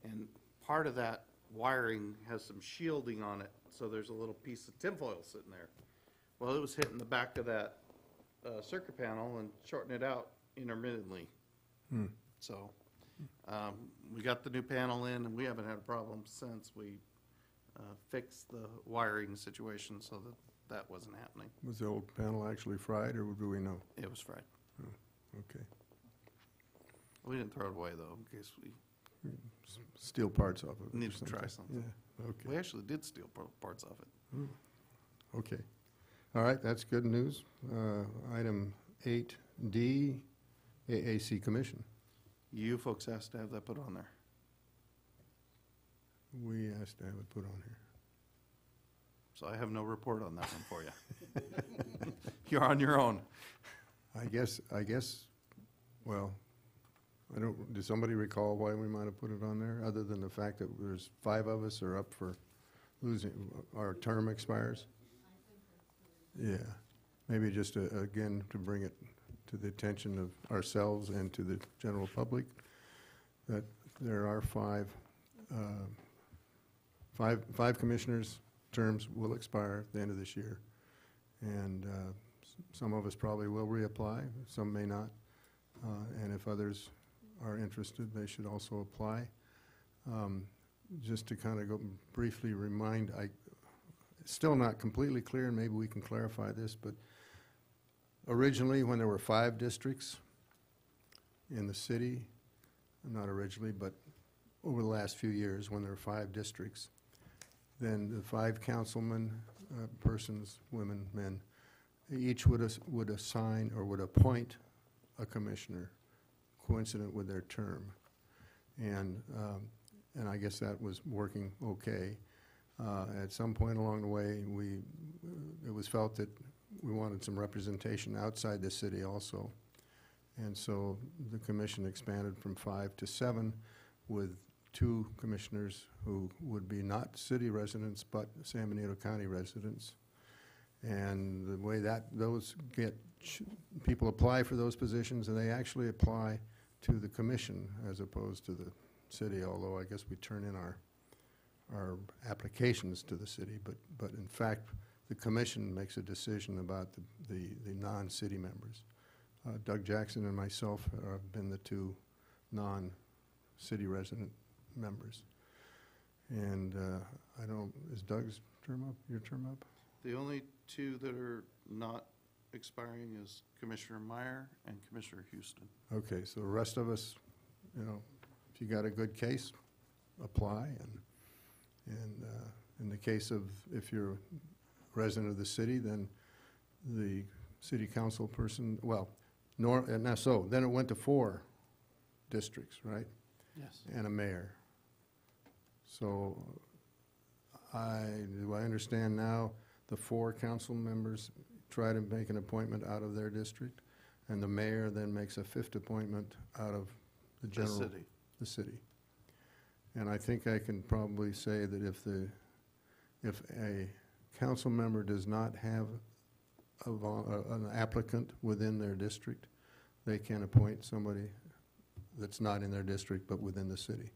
and part of that wiring has some shielding on it, so there's a little piece of tinfoil sitting there. Well, it was hitting the back of that circuit panel and shorting it out intermittently. So we got the new panel in, and we haven't had a problem since we fixed the wiring situation so that wasn't happening. Was the old panel actually fried, or do we know? It was fried. Okay. We didn't throw it away, though, in case we Steal parts off of it. or needed to try something. Yeah, We okay, actually did steal parts off it. okay. All right, that's good news. Item 8D, AAC Commission. You folks asked to have that put on there. We asked to have it put on here. So I have no report on that one for you. You're on your own. I guess, well, I don't, does somebody recall why we might have put it on there, other than the fact that there's 5 of us are up for losing, our term expires? Yeah, maybe just again, to bring it to the attention of ourselves and to the general public, that there are 5 commissioners' terms will expire at the end of this year. And some of us probably will reapply, some may not. And if others are interested, they should also apply. Just to kind of go briefly remind, it's still not completely clear, and maybe we can clarify this, but originally, when there were 5 districts in the city, not originally, but over the last few years, when there were 5 districts, then the 5 councilmen, persons, women, men, each would assign or would appoint a commissioner coincident with their term. And I guess that was working okay. At some point along the way, it was felt that we wanted some representation outside the city also. And so the commission expanded from 5 to 7 with 2 commissioners who would be not city residents, but San Benito County residents. And the way that those people apply for those positions, and they actually apply to the commission as opposed to the city, although I guess we turn in our applications to the city, but in fact, the commission makes a decision about the non-city members. Doug Jackson and myself have been the 2 non-city resident members. And I don't, is Doug's term up, your term up? The only 2 that are not expiring is Commissioner Meyer and Commissioner Houston. Okay, so the rest of us, you know, if you got a good case, apply. And in the case of, if you're a resident of the city, then the city council person, well, then it went to 4 districts, right? Yes. And a mayor. So do I understand now the 4 council members try to make an appointment out of their district, and the mayor then makes a 5th appointment out of the general. city. The city. And I think I can probably say that if a council member does not have an applicant within their district, they can appoint somebody that's not in their district but within the city.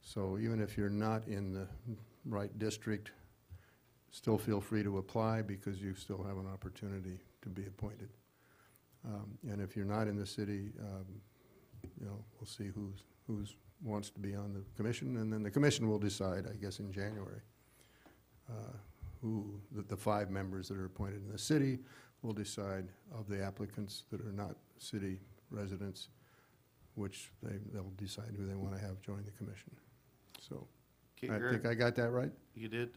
So even if you're not in the right district, still feel free to apply because you still have an opportunity to be appointed. And if you're not in the city, you know, we'll see who's wants to be on the commission, and then the commission will decide, I guess, in January, who the 5 members that are appointed in the city will decide of the applicants that are not city residents, which they'll decide who they want to have join the commission. So, Okay, I Eric, think I got that right? you did.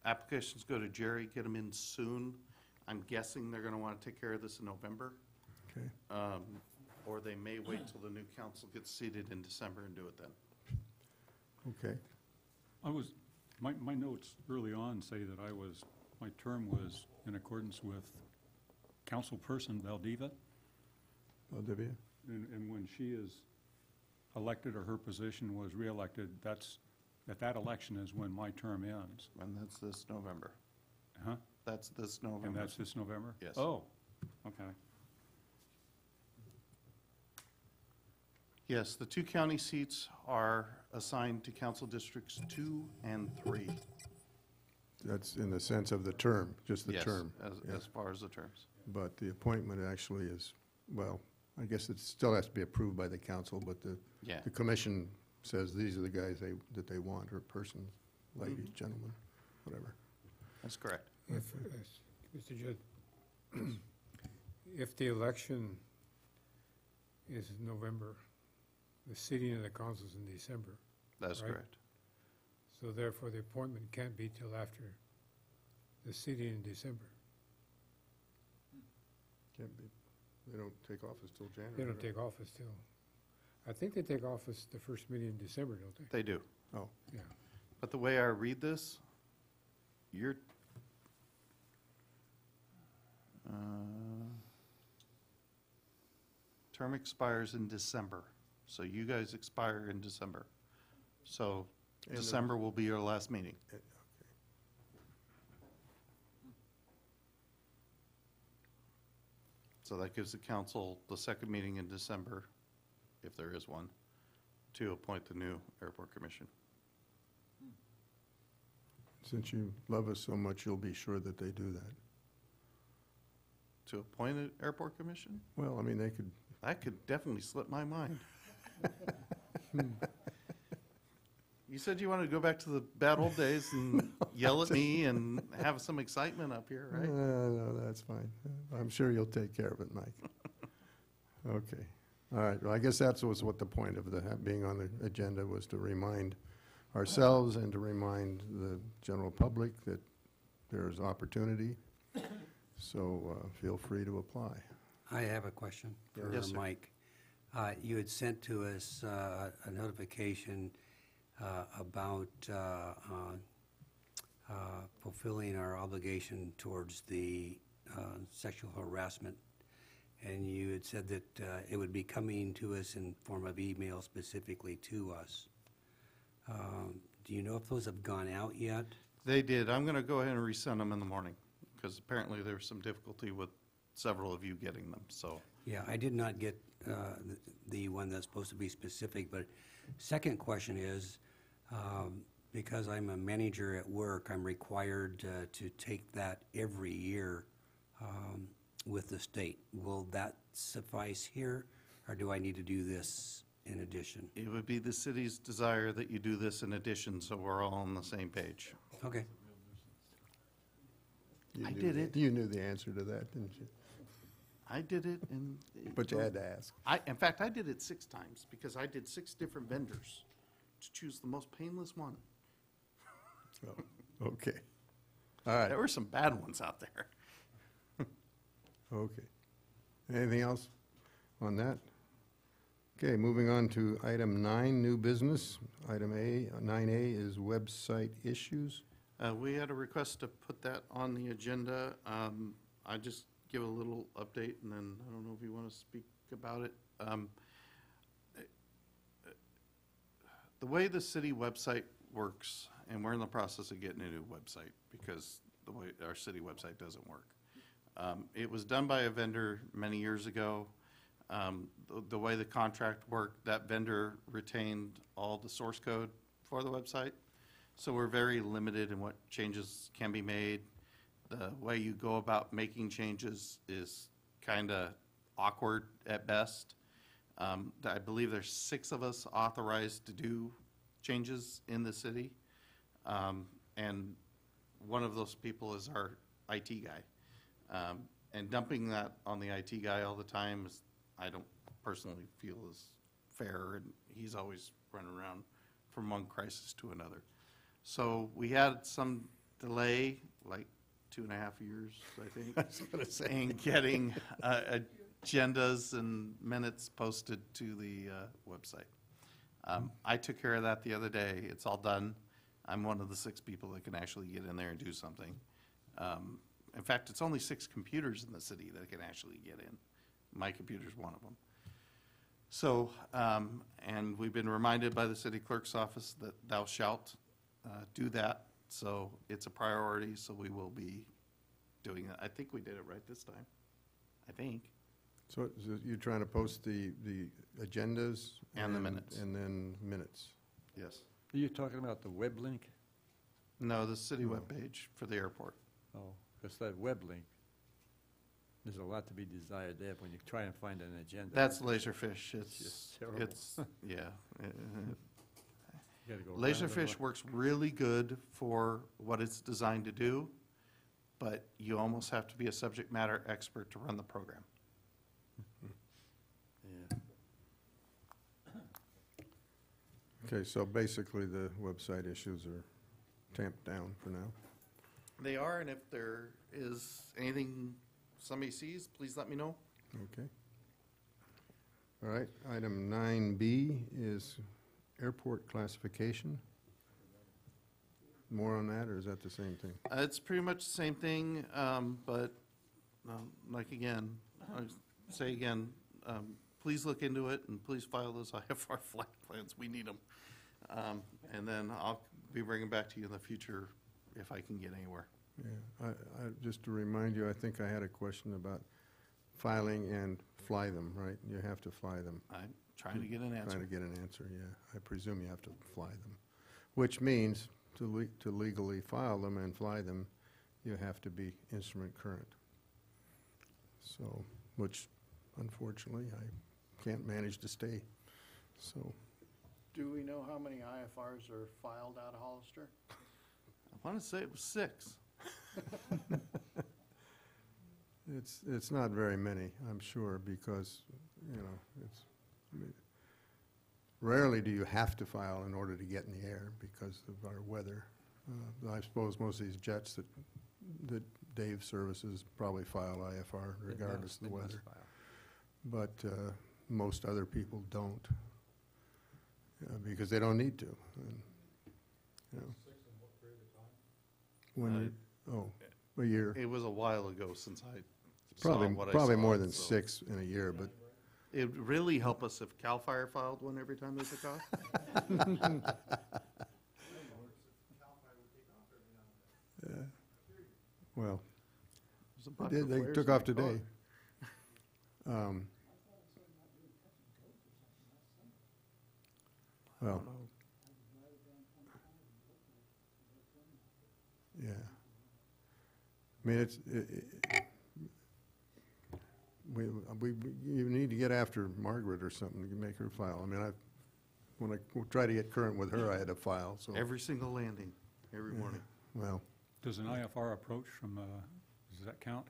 Applications go to Jerry, get them in soon. I'm guessing they're going to want to take care of this in November, Okay. or they may wait till the new council gets seated in December and do it then. Okay. My notes early on say that my term was in accordance with councilperson Valdeva, Valdivia? and when she is elected or her position was reelected, at that election is when my term ends. And that's this November. Huh? That's this November. And that's this November? Yes. Oh, okay. Yes, the 2 county seats are assigned to council districts 2 and 3. That's in the sense of the term, just the Yes, term. Yeah. as far as the terms. But the appointment actually is, well, I guess it still has to be approved by the council, but Yeah. the commission says these are the guys that they want, or persons, ladies, gentlemen, whatever. That's correct. If, Mr. Judge, if the election is in November, the sitting of the council is in December, That's Right. correct. so therefore the appointment can't be till after the sitting in December. Can't be, they don't take office till January. They don't take office till, I think they take office the first meeting in December, don't they? They do. Oh, Yeah. But the way I read this, your term expires in December. So you guys expire in December. So End of- December will be your last meeting. okay. So that gives the council the second meeting in December, if there is one, to appoint the new airport commission. Since you love us so much, you'll be sure that they do that. To appoint an airport commission? Well, I mean, they could, That could definitely slip my mind. You said you wanted to go back to the bad old days and yell at me and have some excitement up here, right? no, that's fine. I'm sure you'll take care of it, Mike. Okay. All right, well, I guess that was what the point of being on the agenda was, to remind ourselves and to remind the general public that there is opportunity. So feel free to apply. I have a question for Yes, sir. Mike. You had sent to us a notification about fulfilling our obligation towards the sexual harassment, and you had said that it would be coming to us in form of email specifically to us. Do you know if those have gone out yet? They did. I'm going to go ahead and resend them in the morning, because apparently there was some difficulty with several of you getting them, so. Yeah, I did not get the one that's supposed to be specific, but second question is, because I'm a manager at work, I'm required to take that every year with the state. Will that suffice here, or do I need to do this in addition? It would be the city's desire that you do this in addition, so we're all on the same page. Okay. I did it. You knew the answer to that, didn't you? I did it, and. But you had to ask. In fact, I did it 6 times, because I did 6 different vendors to choose the most painless one. Oh, okay. All right, There were some bad ones out there. okay. Anything else on that? Okay, moving on to item 9, new business. Item 9A is website issues. We had a request to put that on the agenda. I just give a little update, and then I don't know if you want to speak about it. The way the city website works, and we're in the process of getting a new website because the way our city website doesn't work. It was done by a vendor many years ago. The way the contract worked, that vendor retained all the source code for the website. So we're very limited in what changes can be made. The way you go about making changes is kind of awkward at best. I believe there's 6 of us authorized to do changes in the city. And one of those people is our IT guy. And dumping that on the IT guy all the time is, I don't personally feel is fair, and he's always running around from one crisis to another. So we had some delay, like 2.5 years, I think. I was gonna say. In getting agendas and minutes posted to the website. I took care of that the other day. It's all done. I'm one of the 6 people that can actually get in there and do something. In fact, it's only 6 computers in the city that can actually get in. My computer's one of them. So, and we've been reminded by the city clerk's office that thou shalt do that. So it's a priority, so we will be doing that. I think we did it right this time. I think. So you're trying to post the agendas? And the minutes. And then minutes. Yes. Are you talking about the web link? No, the city No. webpage for the airport. Oh, because that web link, there's a lot to be desired there when you try and find an agenda. That's Laserfish. just It's, terrible. it's, yeah. You gotta go around and Laserfish around. works really good for what it's designed to do, but you almost have to be a subject matter expert to run the program. Yeah. Okay, so basically the website issues are tamped down for now. They are, and if there is anything somebody sees, please let me know. Okay. All right, item 9B is airport classification. More on that, or is that the same thing? It's pretty much the same thing, but like again, I say again, please look into it and please file those IFR flight plans. We need them. And then I'll be bringing back to you in the future if I can get anywhere. Yeah, just to remind you, I think I had a question about filing and fly them, right? You have to fly them. I'm trying to get an answer. Trying to get an answer, yeah. I presume you have to fly them, which means to legally file them and fly them, you have to be instrument current. So, which unfortunately, I can't manage to stay, so. Do we know how many IFRs are filed out of Hollister? I want to say it was 6. It's not very many, I'm sure, because, you know, I mean, rarely do you have to file in order to get in the air because of our weather. I suppose most of these jets that Dave services probably file IFR regardless of the They must weather. file. But most other people don't, because they don't need to. And, you know. When you, a year. It was a while ago since I saw what I saw. Probably more than so 6 in a year, but It would really help us if CAL FIRE filed one every time they took off. well, There's a bunch of they flares took in off the car. today. Well, yeah. I mean, you need to get after Margaret or something to make her file. I mean, when I tried to get current with her, I had to file, so. Every single landing, every morning. Well, Does an IFR approach from, does that count?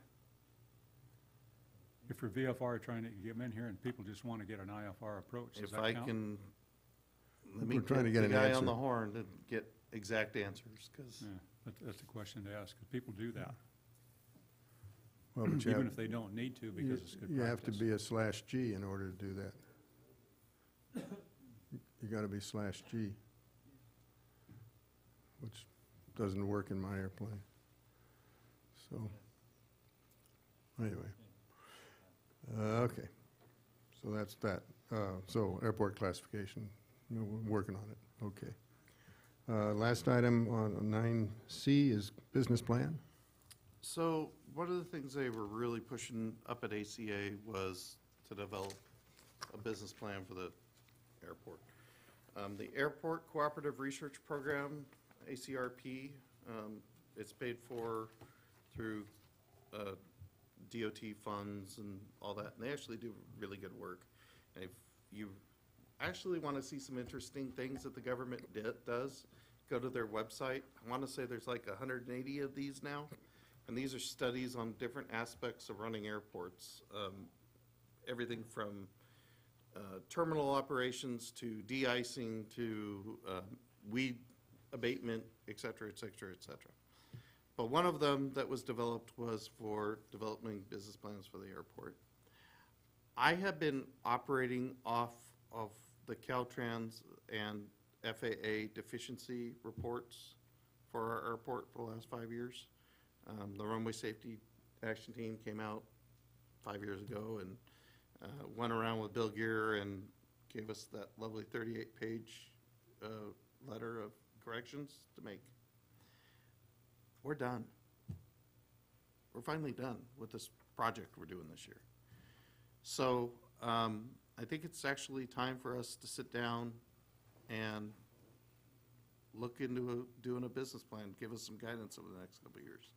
If you're VFR trying to get them in here and people just want to get an IFR approach, does If that I count? can, let me We're trying to get get the an guy answer. on the horn to get exact answers, because Yeah, that's a question to ask, because people do that, well, but even if they don't need to, because it's good practice. You have to be a /G in order to do that. You gotta be /G, which doesn't work in my airplane. So, anyway. Okay, so that's that. So airport classification, we're working on it, okay. Last item on 9C is business plan. So one of the things they were really pushing up at ACA was to develop a business plan for the airport. The Airport Cooperative Research Program, ACRP, it's paid for through DOT funds and all that, and they actually do really good work. And if you actually want to see some interesting things that the government does, go to their website. I want to say there's like 180 of these now. And these are studies on different aspects of running airports. Everything from terminal operations to de-icing to weed abatement, et cetera, et cetera, et cetera. But one of them that was developed was for developing business plans for the airport. I have been operating off of the Caltrans and FAA deficiency reports for our airport for the last 5 years. The Runway Safety Action Team came out 5 years ago and went around with Bill Gear and gave us that lovely 38-page letter of corrections to make. We're done. We're finally done with this project we're doing this year. So I think it's actually time for us to sit down and look into doing a business plan, give us some guidance over the next couple of years.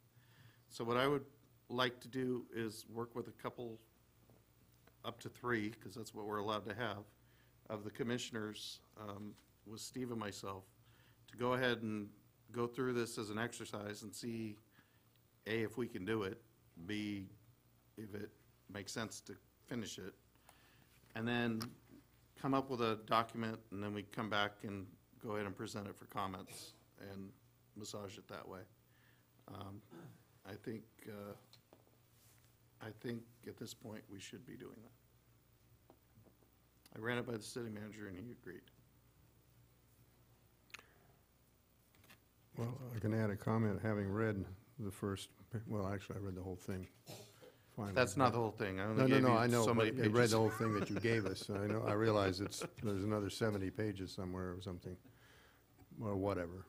So what I would like to do is work with a couple, up to 3, because that's what we're allowed to have, of the commissioners, with Steve and myself, to go ahead and go through this as an exercise and see, A, if we can do it, B, if it makes sense to finish it, and then come up with a document, and then we come back and go ahead and present it for comments and massage it that way. I think at this point we should be doing that. I ran it by the city manager and he agreed. Well, I can add a comment, having read the first, well, actually, I read the whole thing. Finally. That's not the whole thing. I No, only no, gave no, I you know, so many but I read pages. the whole thing that you gave us. I know, I realize there's another 70 pages somewhere or something, or whatever.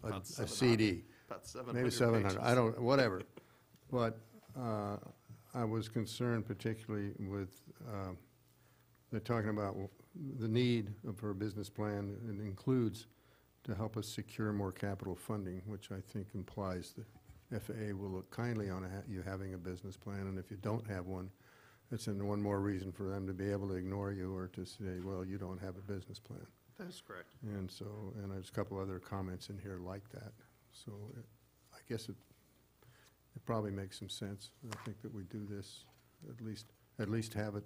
About A 700. CD. About 700 Maybe 700, pages. I don't, whatever. But I was concerned particularly with, they're talking about the need for a business plan. It includes to help us secure more capital funding, which I think implies the FAA will look kindly on you having a business plan, and if you don't have one, it's one more reason for them to be able to ignore you or to say, well, you don't have a business plan. That's correct. And so, and there's a couple other comments in here like that. So I guess it probably makes some sense. I think that we do this, at least have it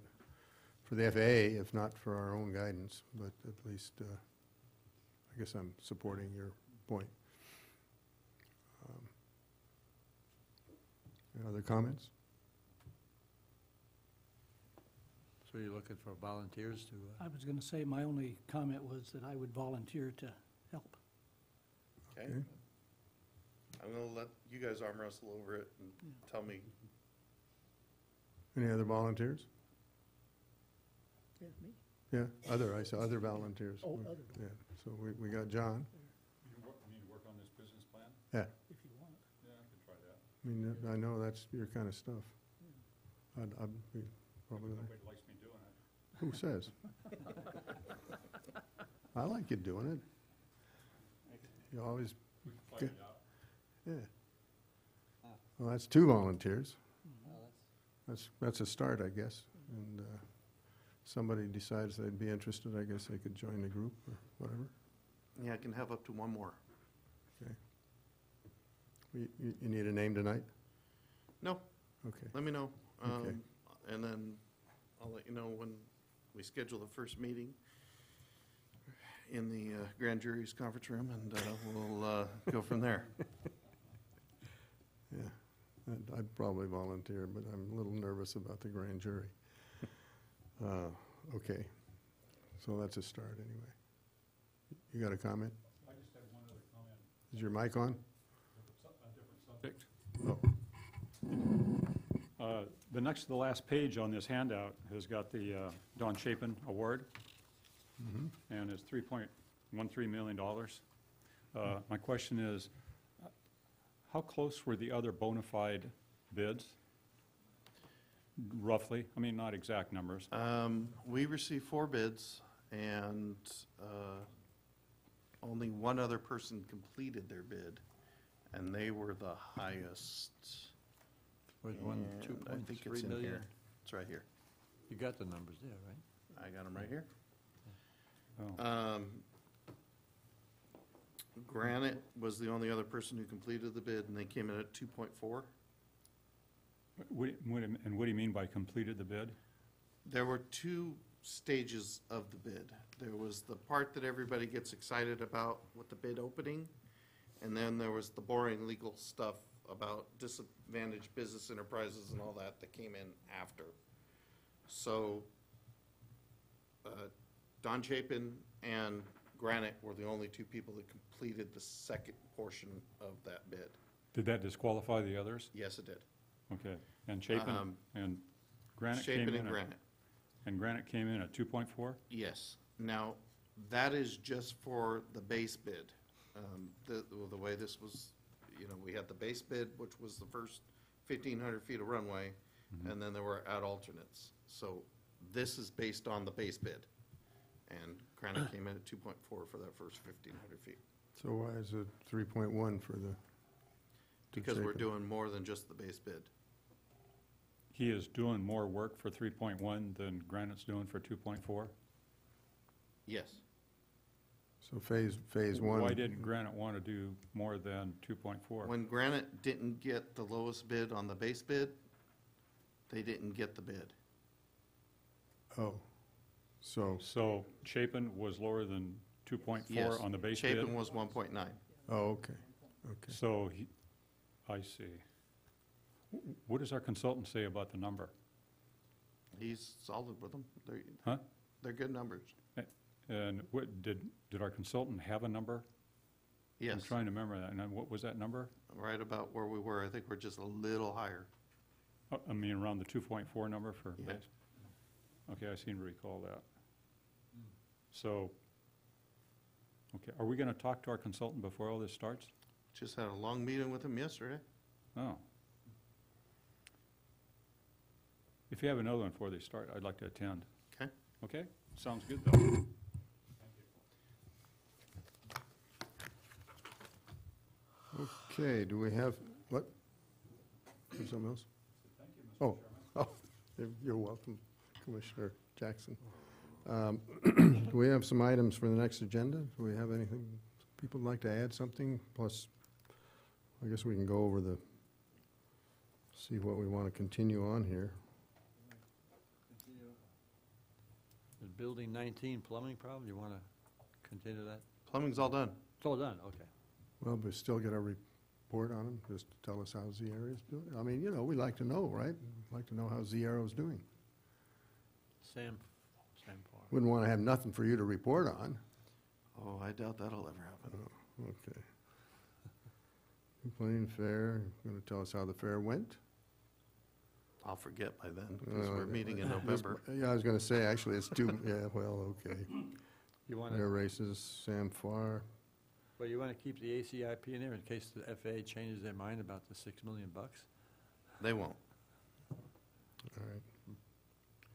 for the FAA, if not for our own guidance, but at least, I guess I'm supporting your point. Other comments? So you're looking for volunteers to, I was going to say, my only comment was that I would volunteer to help. Okay. Okay. I'm going to let you guys arm wrestle over it and tell me. Any other volunteers? Yeah, me. Yeah, I saw other volunteers. Oh, other. Yeah, so we got John. You need to work on this business plan? Yeah, If you want. Yeah, I could try that. I mean, I know that's your kind of stuff. I'd be probably, Nobody likes me doing it. who says? I like you doing it. You always, We can fight Good. it out. yeah. Well, that's 2 volunteers. That's a start, I guess. And somebody decides they'd be interested, I guess they could join the group or whatever. Yeah, I can have up to 1 more. Okay. You need a name tonight? No, Okay. let me know. Okay. And then I'll let you know when we schedule the first meeting in the grand jury's conference room, and we'll go from there. Yeah, I'd probably volunteer, but I'm a little nervous about the grand jury. Okay, so that's a start anyway. You got a comment? I just had one other comment, Is your mic on? a different subject. The next to the last page on this handout has got the Don Chapin Award, and it's $3.13 million. My question is, how close were the other bona fide bids? Roughly, I mean, not exact numbers. We received 4 bids, and only one other person completed their bid, and they were the highest. was one And I think it's 2.3 in million? here. It's right here. You got the numbers there, right? I got them right here. Oh. Granite was the only other person who completed the bid, and they came in at 2.4. And what do you mean by completed the bid? There were two stages of the bid. There was the part that everybody gets excited about with the bid opening, and then there was the boring legal stuff about disadvantaged business enterprises and all that that came in after. So Don Chapin and Granite were the only two people that completed the second portion of that bid. Did that disqualify the others? Yes, it did. Okay, and Chapin and Granite came Chapin in and at, Granite, and Granite came in at 2.4? yes. Now, that is just for the base bid. The way this was, we had the base bid, which was the first 1,500 feet of runway, and then there were add alternates. So this is based on the base bid. And Granite came in at 2.4 for that first 1,500 feet. So why is it 3.1 for the? Because we're Chapin? doing more than just the base bid. He is doing more work for 3.1 than Granite's doing for 2.4? Yes. So phase one. Why didn't Granite want to do more than 2.4? When Granite didn't get the lowest bid on the base bid, they didn't get the bid. Oh, so, So Chapin was lower than 2.4 Yes. on the base bid? Chapin was 1.9. oh, okay, okay. So, I see. What does our consultant say about the number? He's solid with them. Huh? They're good numbers. And what, did our consultant have a number? I'm Yes, trying to remember that. And what was that number? right about where we were. I think we're just a little higher. I mean, around the 2.4 number for Yeah. base? Okay, I seem to recall that. So, okay, are we going to talk to our consultant before all this starts? Just had a long meeting with him yesterday. Oh. If you have another one before they start, I'd like to attend. Okay. Okay? Sounds good, though. Okay, do we have, what? There's something else? Oh, you're welcome, Commissioner Jackson. Do we have some items for the next agenda? Do we have anything, people would like to add something? Plus, I guess we can go over see what we want to continue on here. Is Building 19 plumbing problem, you want to continue that? Plumbing's all done. It's all done, okay. Well, we still get a report on them, just to tell us how Z Area's doing. I mean, we like to know, right? Like to know how Z Aero's doing. Sam Farm. Wouldn't want to have nothing for you to report on. Oh, I doubt that'll ever happen. Okay. Plain fair, going to tell us how the fair went? I'll forget by then, because we're meeting in November. Yeah, I was going to say, actually, it's due, yeah, well, okay. You want Fair to, races, Sam Farr. well, you want to keep the ACIP in there in case the FAA changes their mind about the $6 million? They won't. All right.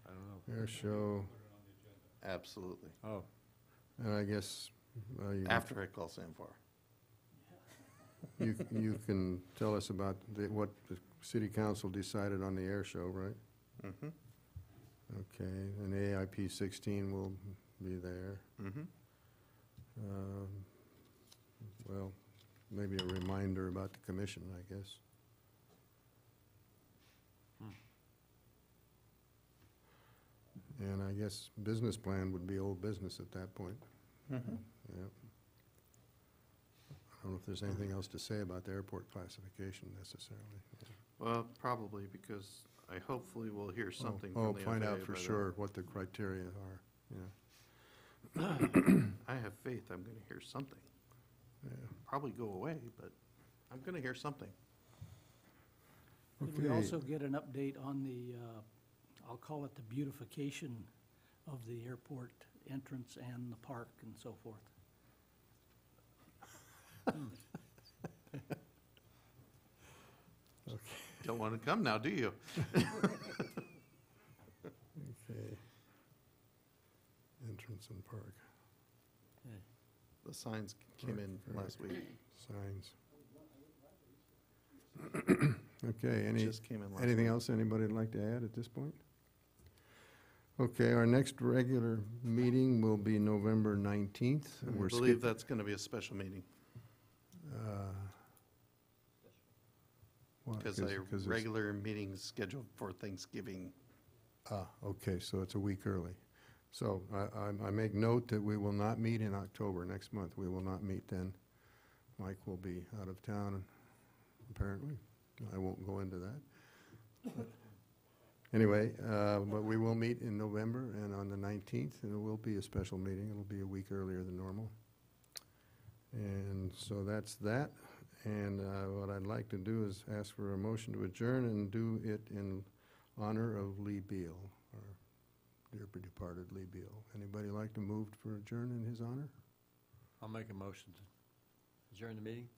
I don't know. Air show, Absolutely. Oh, and I guess After I call Sam Farr. you can tell us about what the city council decided on the air show, right? Mm-hmm. Okay, and AIP 16 will be there. Mm-hmm. Well, maybe a reminder about the commission, I guess. And I guess business plan would be old business at that point. Mm-hmm. Yeah. I don't know if there's anything else to say about the airport classification necessarily. Well, probably, because I hopefully will hear something from Oh, the find out FAA for by then. sure what the criteria are, yeah. I have faith I'm going to hear something. Yeah. Probably go away, but I'm going to hear something. Did we Okay. also get an update on the, I'll call it the beautification of the airport entrance and the park and so forth? Don't want to come now, do you? Okay. Entrance and park, The signs came in last week. signs. Okay, Just came in last anything week. else anybody would like to add at this point? Okay, our next regular meeting will be November 19th. I We're believe skip- that's going to be a special meeting. Why? Because 'Cause a it's- regular meeting is scheduled for Thanksgiving. Okay, so it's a week early. So I make note that we will not meet in October, next month. We will not meet then. Mike will be out of town, apparently. I won't go into that. Anyway, but we will meet in November, and on the 19th, and it will be a special meeting. It'll be a week earlier than normal. And so that's that. And what I'd like to do is ask for a motion to adjourn and do it in honor of Lee Beal, our dear departed Lee Beal. Anybody like to move for adjourn in his honor? I'll make a motion to adjourn the meeting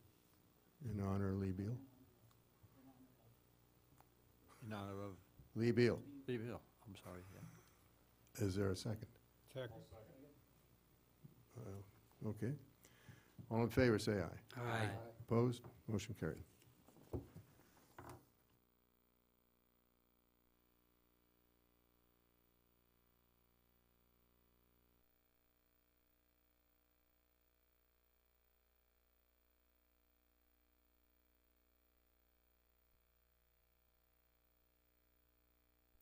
In honor of Lee Beal? in honor of Lee Beal. Lee Hill. I'm sorry, yeah. Is there a second? Second. Okay. All in favor, say aye. Aye. Opposed? Motion carried.